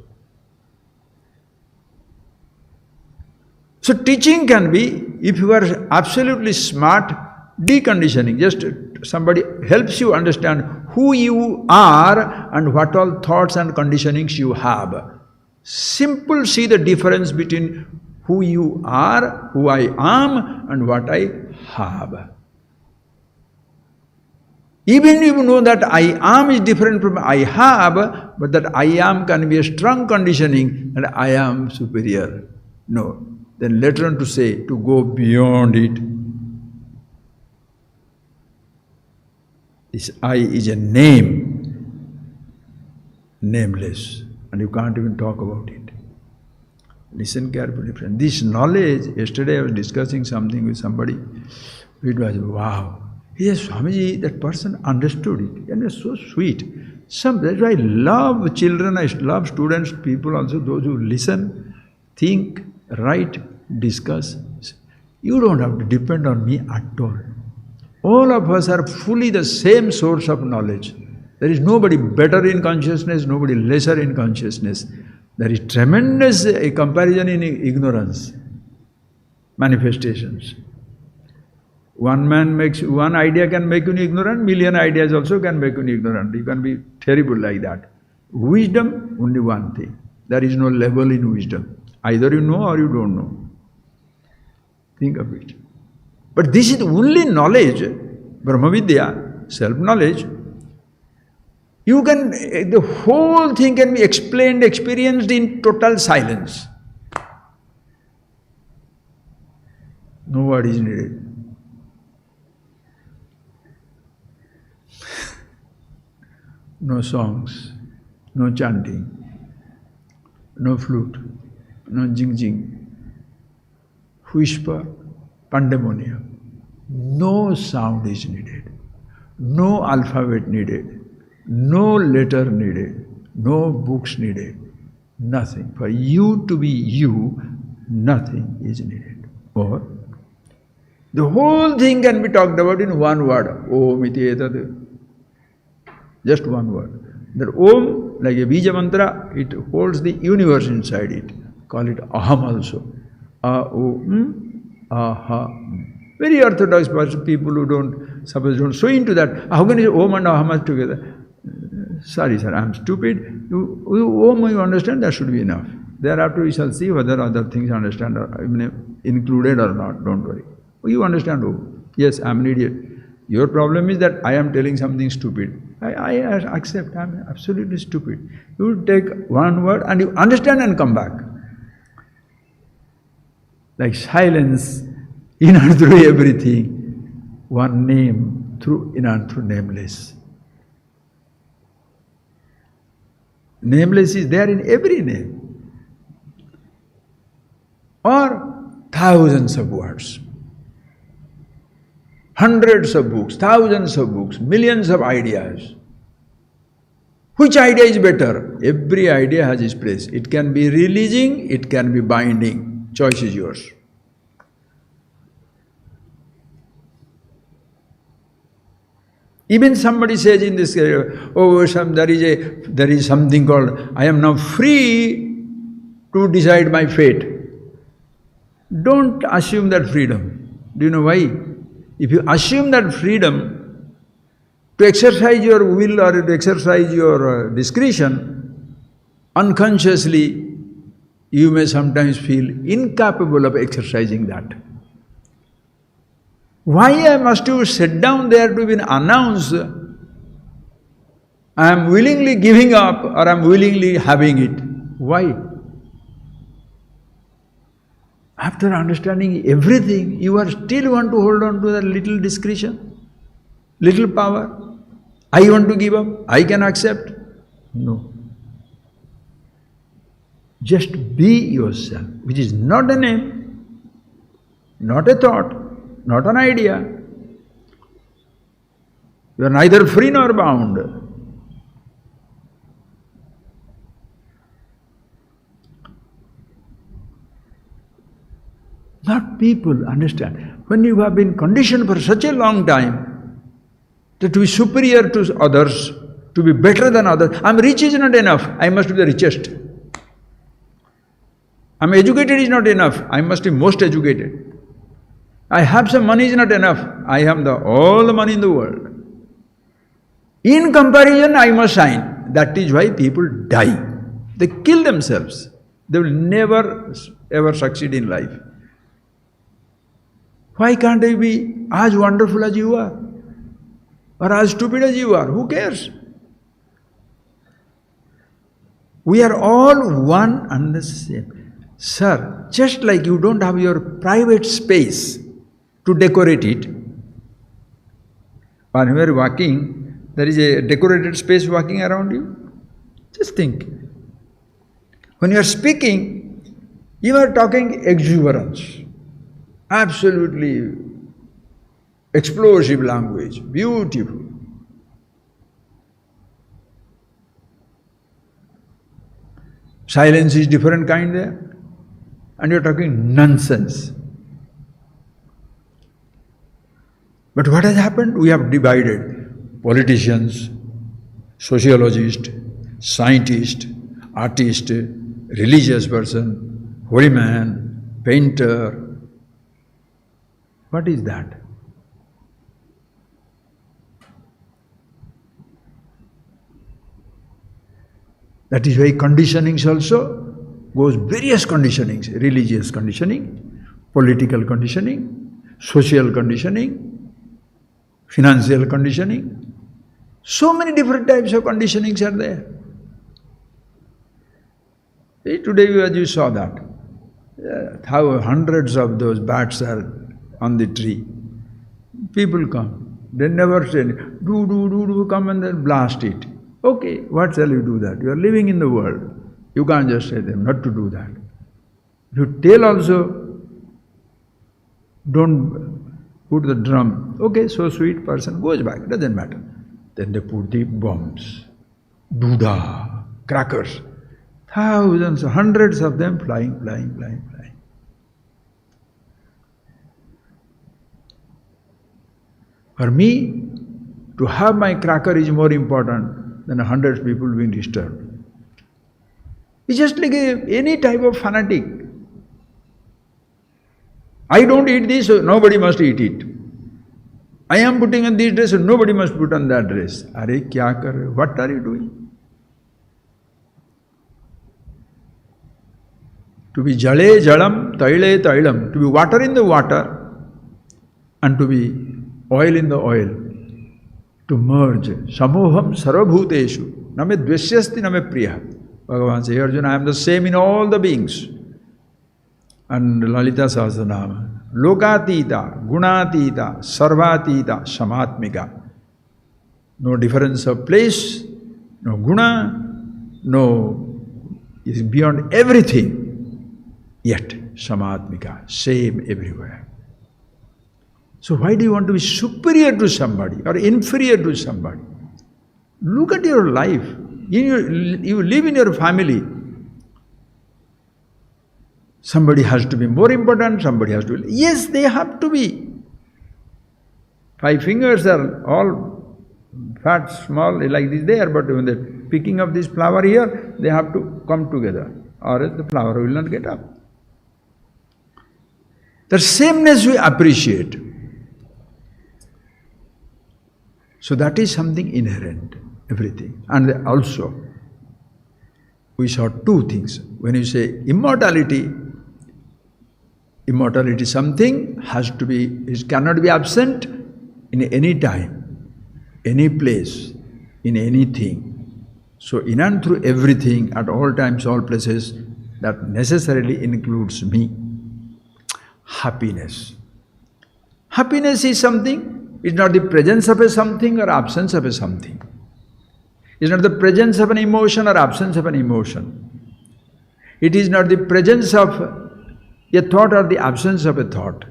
So teaching can be, if you are absolutely smart, deconditioning. Just somebody helps you understand who you are and what all thoughts and conditionings you have. Simple, see the difference between who you are, who I am, and what I have. Even you know that I am is different from I have, but that I am can be a strong conditioning and I am superior. No. Then later on to say, to go beyond it. This I is a name, nameless, and you can't even talk about it. Listen carefully, friend. This knowledge, yesterday I was discussing something with somebody, it was, wow. Yes, Swamiji, that person understood it, and it's so sweet. That's why I love children, I love students, people also, those who listen, think, write, discuss. You don't have to depend on me at all. All of us are fully the same source of knowledge. There is nobody better in consciousness, nobody lesser in consciousness. There is tremendous comparison in ignorance, manifestations. One idea can make you ignorant, million ideas also can make you ignorant. You can be terrible like that. Wisdom, only one thing. There is no level in wisdom. Either you know or you don't know. Think of it. But this is only knowledge, Brahmavidya, self-knowledge. You can, the whole thing can be explained, experienced in total silence. No word is needed. No songs, no chanting, no flute, no jing, whisper, pandemonium. No sound is needed, no alphabet needed, no letter needed, no books needed, nothing. For you to be you, nothing is needed. Or the whole thing can be talked about in one word, Om iti etad. Just one word. That Om, like a Bija mantra, it holds the universe inside it. Call it Aham also. A-O-M, Aha. Very orthodox people who don't so into that. How can you say Om and Aham together? Sorry, sir, I'm stupid. Om, you understand, that should be enough. Thereafter we shall see whether other things understand or included or not, don't worry. You understand Om. Yes, I'm an idiot. Your problem is that I am telling something stupid. I accept, I'm absolutely stupid. You take one word and you understand and come back. Like silence, in and through everything, one name, through in and through nameless. Nameless is there in every name. Or thousands of words. Hundreds of books, thousands of books, millions of ideas. Which idea is better? Every idea has its place. It can be releasing, it can be binding. Choice is yours. Even somebody says in this area, oh, there is something called, I am now free to decide my fate. Don't assume that freedom. Do you know why? If you assume that freedom to exercise your will or to exercise your discretion, unconsciously you may sometimes feel incapable of exercising that. Why must you sit down there to be announced, I am willingly giving up or I am willingly having it? Why? After understanding everything, you are still want to hold on to that little discretion, little power. I want to give up, I can accept. No. Just be yourself, which is not a name, not a thought, not an idea. You are neither free nor bound. Not people understand? When you have been conditioned for such a long time that to be superior to others, to be better than others, I'm rich is not enough, I must be the richest. I'm educated is not enough, I must be most educated. I have some money is not enough, I have all the money in the world. In comparison, I must shine. That is why people die. They kill themselves. They will never ever succeed in life. Why can't I be as wonderful as you are? Or as stupid as you are? Who cares? We are all one and the same. Sir, just like you don't have your private space to decorate it, when you are walking, there is a decorated space walking around you. Just think. When you are speaking, you are talking exuberance, absolutely explosive language, beautiful. Silence is different kind there, and you are talking nonsense. But what has happened? We have divided politicians, sociologists, scientists, artists, religious person, holy man, painter. What is that? That is why conditionings also goes various conditionings, religious conditioning, political conditioning, social conditioning, financial conditioning. So many different types of conditionings are there. See, today as you saw that, how hundreds of those bats are on the tree. People come, they never say, do, come and then blast it. Okay, what shall you do that? You are living in the world. You can't just say them not to do that. If you tell also, don't put the drum. Okay, so sweet person goes back, doesn't matter. Then they put the bombs, Duda, crackers. Thousands, hundreds of them flying. For me, to have my cracker is more important than 100 people being disturbed. It's just like any type of fanatic. I don't eat this, so nobody must eat it. I am putting on this dress, so nobody must put on that dress. Are kya kar rahe ho? What are you doing? To be jale jalam, taile tailam, to be water in the water, and to be oil in the oil, to merge. Samoham sarvabhuteshu, name dveshyasti name priya. Bhagavan says, Arjuna, I am the same in all the beings. And Lalita Sahasranama, Lokatita, Gunatita, Sarvatita, Samatmika. No difference of place, no guna, no, is beyond everything, yet Samatmika, same everywhere. So why do you want to be superior to somebody or inferior to somebody? Look at your life. You live in your family. Somebody has to be more important, somebody has to be. Yes, they have to be. 5 fingers are all fat, small, like this there, but when they're picking up this flower here, they have to come together, or else the flower will not get up. The sameness we appreciate. So that is something inherent, everything. And also, we saw 2 things. When you say immortality, something has to be, it cannot be absent in any time, any place, in anything. So in and through everything, at all times, all places, that necessarily includes me. Happiness. Happiness is something. It's not the presence of a something or absence of a something. It's not the presence of an emotion or absence of an emotion. It is not the presence of a thought or the absence of a thought.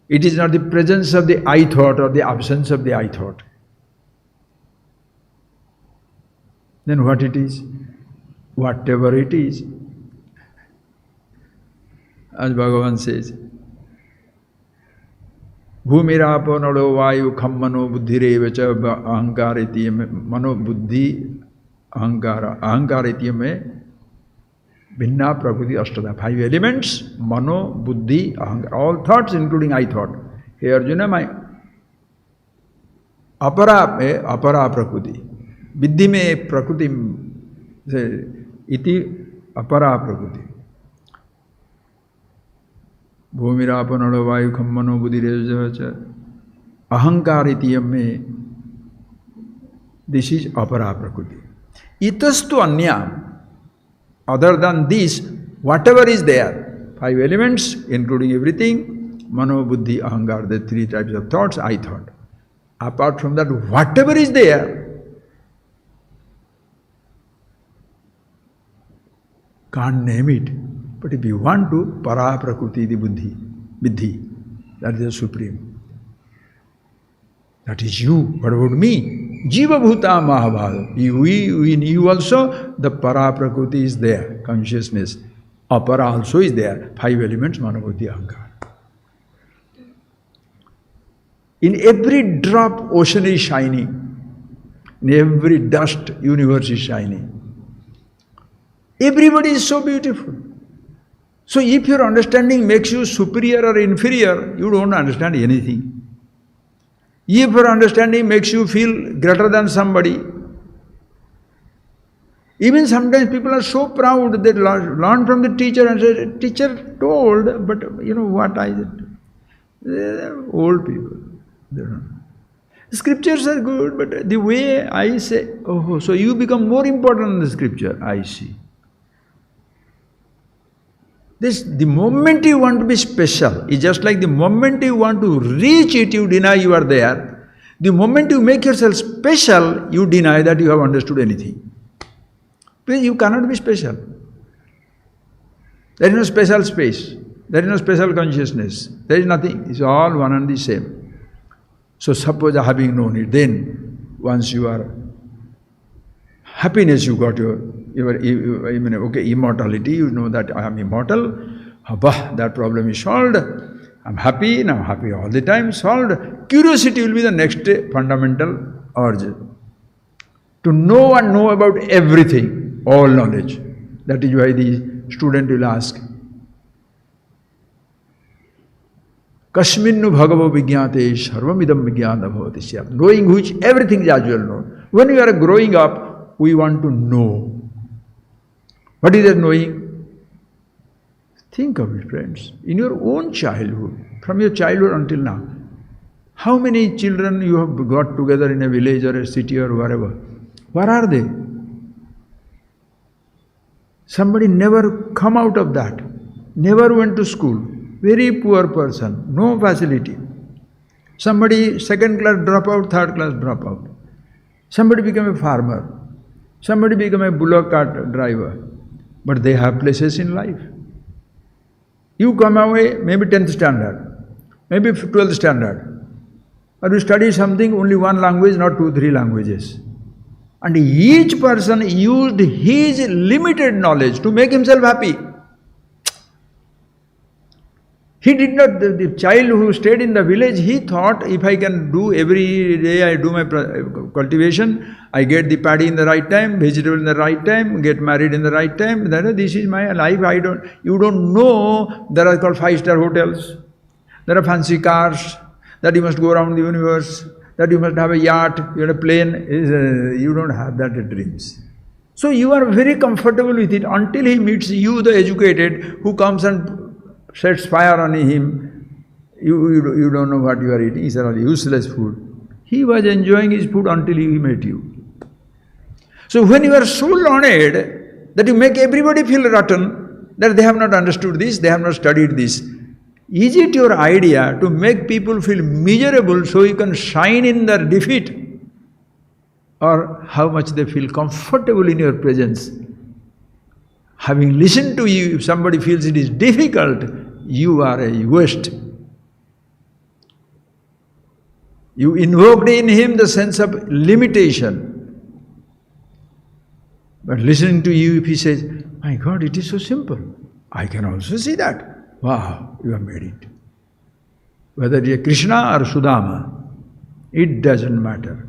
It is not the presence of the I thought or the absence of the I thought. Then what it is? Whatever it is. As Bhagavan says, Bhumirapo nalo vayu kham mano buddhireva cha ahankaritiyame mano buddhi ahankaritiyame bhinna prakriti ashtada. 5 elements, mano, buddhi, ahankara, all thoughts including I thought. Hey Arjuna, my apara prakriti. Viddhi me prakriti iti apara prakriti. Bhumirapo nalo vayu kham mano buddhireva cha ahankaritiyame. This is apara prakriti. Itastu anya. Other than this, whatever is there, 5 elements, including everything, mano, buddhi, ahankara, the 3 types of thoughts, I thought. Apart from that, whatever is there, can't name it. But if you want to, para prakriti di buddhi, vidhi, that is the supreme. That is you. What about me? Jiva bhuta mahabhava. In you also, the para prakriti is there, consciousness. Apara also is there, 5 elements, mano, buddhi, ahankara. In every drop, ocean is shining. In every dust, universe is shining. Everybody is so beautiful. So if your understanding makes you superior or inferior, you don't understand anything. If your understanding makes you feel greater than somebody, even sometimes people are so proud, they learn from the teacher and say, teacher told, but you know what I did? They're old people. They don't know. Scriptures are good, but the way I say, oh, so you become more important than the scripture, I see. The moment you want to be special, is just like the moment you want to reach it, you deny you are there. The moment you make yourself special, you deny that you have understood anything. Because you cannot be special. There is no special space. There is no special consciousness. There is nothing. It's all one and the same. So suppose having known it, then once you are happiness, you got your immortality, you know that I am immortal. Abba, that problem is solved. I'm happy, now happy all the time, solved. Curiosity will be the next fundamental urge. To know and know about everything, all knowledge. That is why the student will ask, Kasminnu bhagavo vijñāte sarvamidam vijñāna bhavati syat. Knowing which everything is as well known. When we are growing up, we want to know. What is that knowing? Think of it, friends. In your own childhood, from your childhood until now, how many children you have got together in a village or a city or wherever? Where are they? Somebody never come out of that, never went to school, very poor person, no facility. Somebody second class dropout, third class dropout. Somebody became a farmer. Somebody became a bullock cart driver. But they have places in life. You come away, maybe 10th standard, maybe 12th standard, or you study something, only one language, not 2-3 languages. And each person used his limited knowledge to make himself happy. He did not, the child who stayed in the village, he thought, if I can do every day, I do my cultivation, I get the paddy in the right time, vegetable in the right time, get married in the right time, then this is my life. You don't know, there are called 5-star hotels, there are fancy cars, that you must go around the universe, that you must have a yacht, you have a plane, you don't have that dreams. So you are very comfortable with it until he meets you, the educated, who comes and sets fire on him. You don't know what you are eating, it's all useless food. He was enjoying his food until he met you. So when you are so learned that you make everybody feel rotten, that they have not understood this, they have not studied this, is it your idea to make people feel miserable so you can shine in their defeat? Or how much they feel comfortable in your presence? Having listened to you, if somebody feels it is difficult, you are a waste. You invoked in him the sense of limitation. But listening to you, if he says, my God, it is so simple, I can also see that. Wow, you have made it. whether it is Krishna or Sudama, it doesn't matter.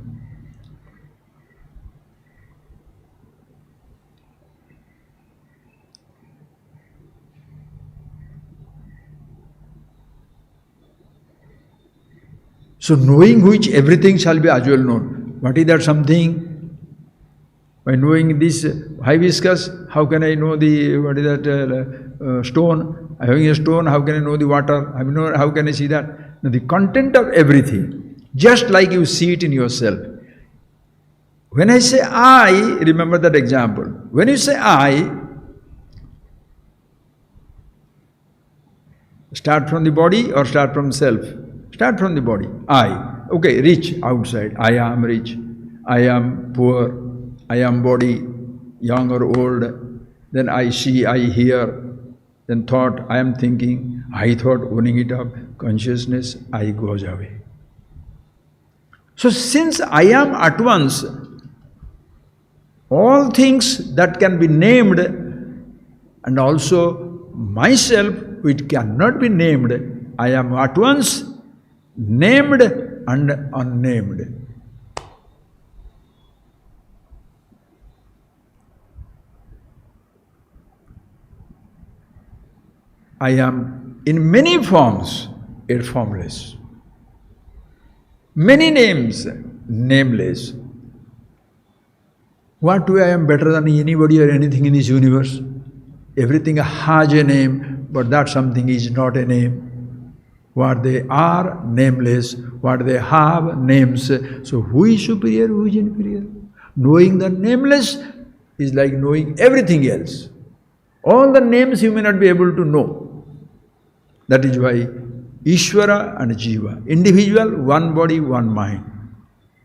So knowing which everything shall be as well known. What is that something? By knowing this hibiscus, how can I know the, what is that stone? Having a stone, how can I know the water? How can I see that? Now, the content of everything, just like you see it in yourself. When I say I, remember that example. When you say I, start from the body or start from self? Start from the body. I. Okay, rich outside. I am rich. I am poor. I am body, young or old. Then I see, I hear. Then thought, I am thinking. I thought, owning it up. Consciousness, I goes away. So since I am at once, all things that can be named and also myself which cannot be named, I am at once named and unnamed. I am in many forms, yet formless. Many names, nameless. What way I am better than anybody or anything in this universe? Everything has a name, but that something is not a name. What they are, nameless. What they have, names. So who is superior, who is inferior? Knowing the nameless is like knowing everything else. All the names you may not be able to know. That is why Ishvara and Jiva, individual, one body, one mind.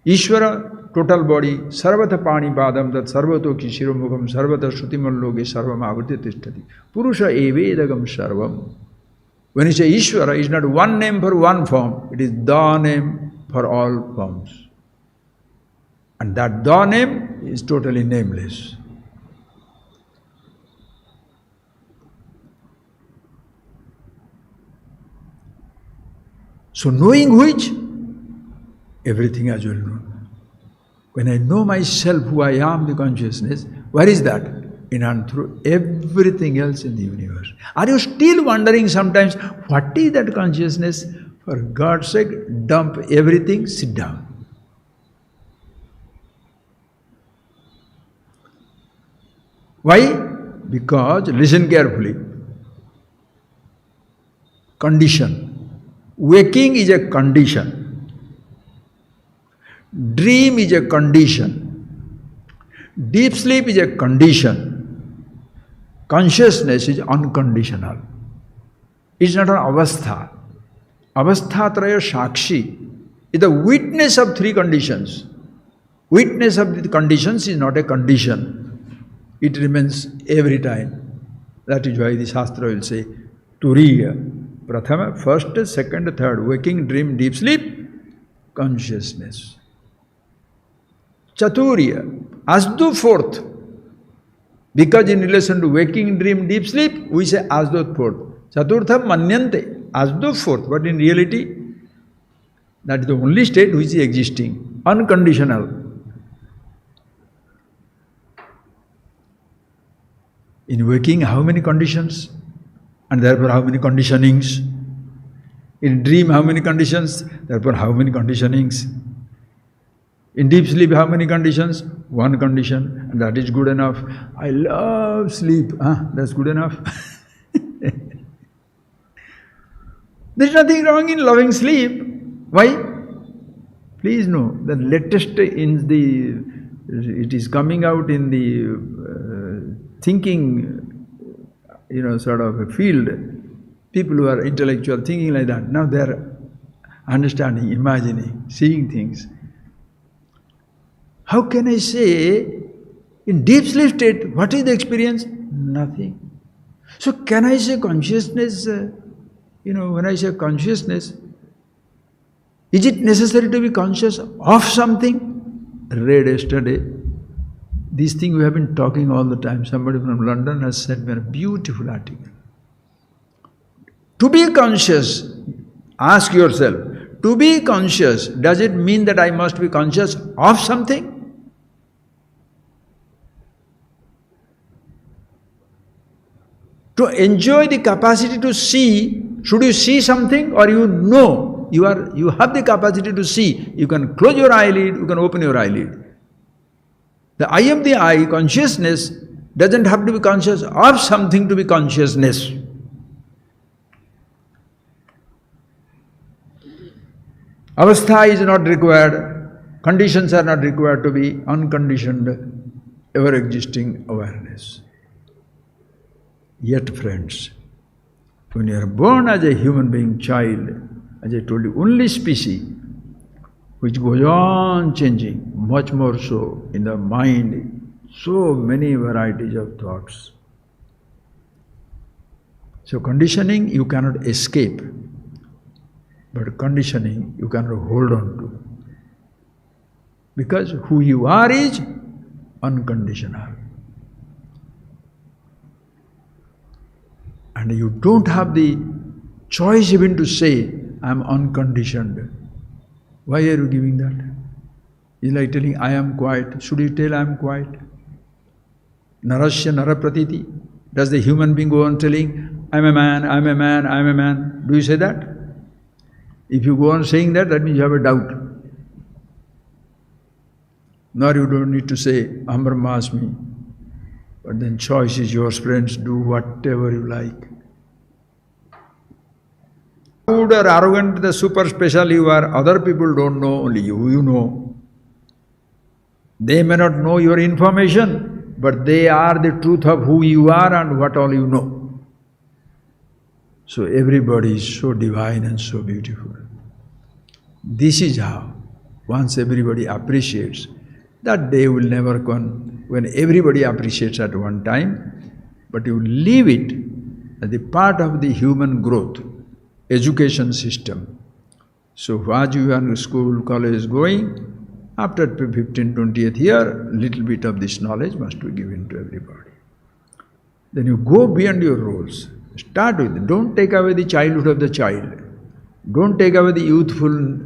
Ishvara, total body, sarvata pani padam tat sarvato kishiromukam sarvata shrutimaloge sarvam avriti tishtati. Purusha evedagam sarvam. When you say Ishvara, it is not one name for one form, it is the name for all forms. And that the name is totally nameless. So knowing which, everything as well known. When I know myself, who I am, the consciousness, where is that? In and through everything else in the universe. Are you still wondering sometimes, what is that consciousness? For God's sake, dump everything, sit down. Why? Because, listen carefully, condition. Waking is a condition. Dream is a condition. Deep sleep is a condition. Consciousness is unconditional. It's not an avastha. Avasthatraya shakshi is the witness of three conditions. Witness of the conditions is not a condition. It remains every time. That is why the Shastra will say, Turiya. Prathama, first, second, third, waking, dream, deep sleep, consciousness. Chaturya, Asdu fourth. Because in relation to waking, dream, deep sleep, we say Asdu fourth. Chaturtha manyante, Asdu fourth. But in reality, that is the only state which is existing, unconditional. In waking, how many conditions? And therefore, how many conditionings? In dream, how many conditions? Therefore, how many conditionings? In deep sleep, how many conditions? One condition, and that is good enough. I love sleep. That's good enough. There's nothing wrong in loving sleep. Why? Please know, the latest in the, it is coming out in the thinking, sort of a field, people who are intellectual, thinking like that. Now they are understanding, imagining, seeing things. How can I say, in deep sleep state, what is the experience? Nothing. So can I say consciousness, when I say consciousness, is it necessary to be conscious of something? Read yesterday. This thing we have been talking all the time. Somebody from London has sent me a beautiful article. To be conscious, Ask yourself, to be conscious, does it mean that I must be conscious of something? To enjoy the capacity to see, should you see something or you know? You have the capacity to see. You can close your eyelid, you can open your eyelid. The eye of the eye, consciousness, doesn't have to be conscious of something to be consciousness. Avastha is not required, conditions are not required to be unconditioned, ever-existing awareness. Yet, friends, when you are born as a human being child, as I told you, only species which goes on changing, much more so in the mind, so many varieties of thoughts. So conditioning you cannot escape, but conditioning you cannot hold on to. Because who you are is unconditional. And you don't have the choice even to say, I am unconditioned. Why are you giving that? It's like telling, I am quiet. Should you tell I am quiet? Narasya narapratiti. Does the human being go on telling, I am a man, I am a man, I am a man? Do you say that? If you go on saying that, that means you have a doubt. Nor you don't need to say, Aham Brahmasmi. But then choice is yours, friends. Do whatever you like. Rude or arrogant, the super special you are, other people don't know, only you know. They may not know your information, but they are the truth of who you are and what all you know. So everybody is so divine and so beautiful. This is how, once everybody appreciates, that day will never come when everybody appreciates at one time, but you leave it as the part of the human growth, education system. So as you are in school, college going, after 15th, 20th year, little bit of this knowledge must be given to everybody. Then you go beyond your roles. Start with it. Don't take away the childhood of the child. Don't take away the youthful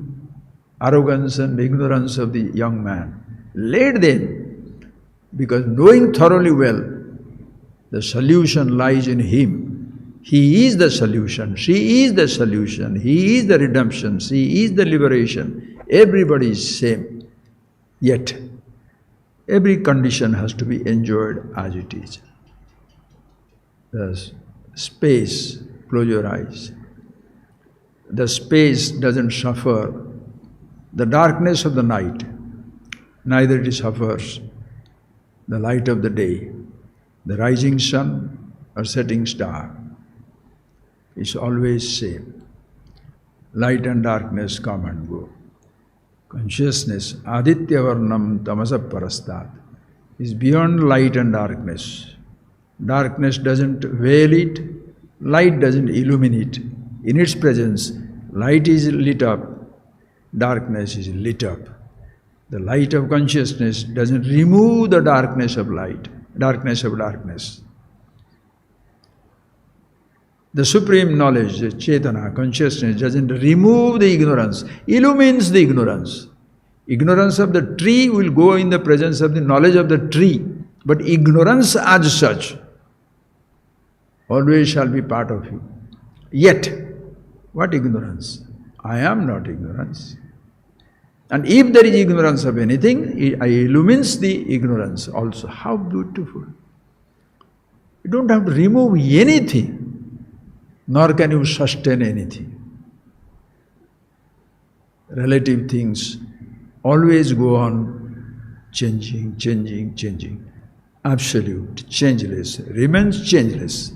arrogance and ignorance of the young man. Let them, because knowing thoroughly well, the solution lies in him. He is the solution, she is the solution, he is the redemption, she is the liberation. Everybody is same. Yet, every condition has to be enjoyed as it is. The space, close your eyes. The space doesn't suffer the darkness of the night, neither it suffers the light of the day, the rising sun or setting star. It's always same. Light and darkness come and go. Consciousness, aditya varnam tamasa parastat, is beyond light and darkness. Darkness doesn't veil it, light doesn't illuminate it. In its presence, light is lit up, darkness is lit up. The light of consciousness doesn't remove the darkness of light, darkness of darkness. The supreme knowledge, the Chetana, consciousness, doesn't remove the ignorance, illumines the ignorance. Ignorance of the tree will go in the presence of the knowledge of the tree, but ignorance as such always shall be part of you. Yet, what ignorance? I am not ignorance. And if there is ignorance of anything, I illumines the ignorance also. How beautiful. You don't have to remove anything, nor can you sustain anything. Relative things always go on changing, changing, changing. Absolute, changeless, remains changeless.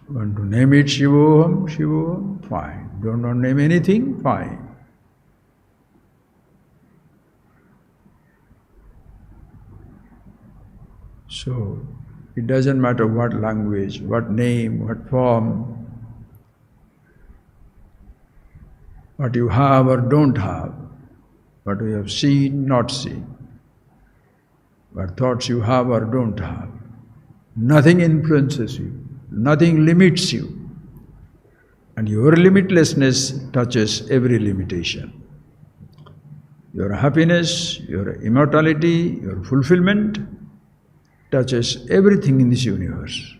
Want to name it Shivoham, Shivoham, fine. Don't want to name anything, fine. So, it doesn't matter what language, what name, what form, what you have or don't have, what you have seen, not seen. what thoughts you have or don't have. Nothing influences you, nothing limits you. And your limitlessness touches every limitation. Your happiness, your immortality, your fulfillment touches everything in this universe.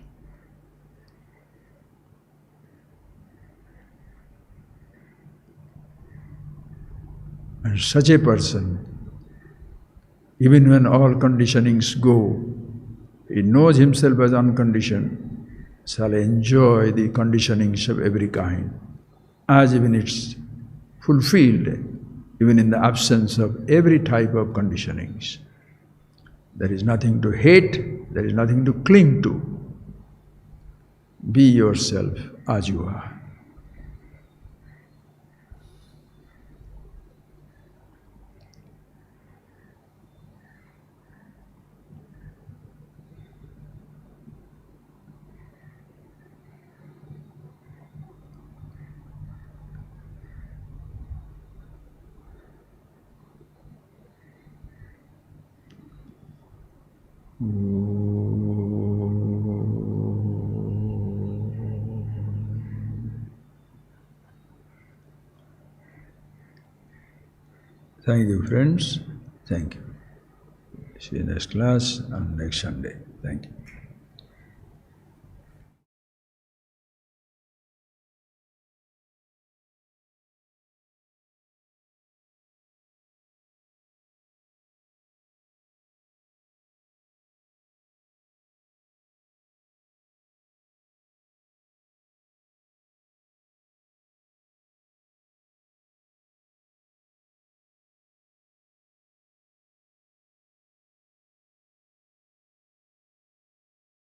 And such a person, even when all conditionings go, he knows himself as unconditioned, shall enjoy the conditionings of every kind, as even it's fulfilled, even in the absence of every type of conditionings. There is nothing to hate, there is nothing to cling to. Be yourself as you are. Thank you, friends. Thank you. See you next class on next Sunday. Thank you.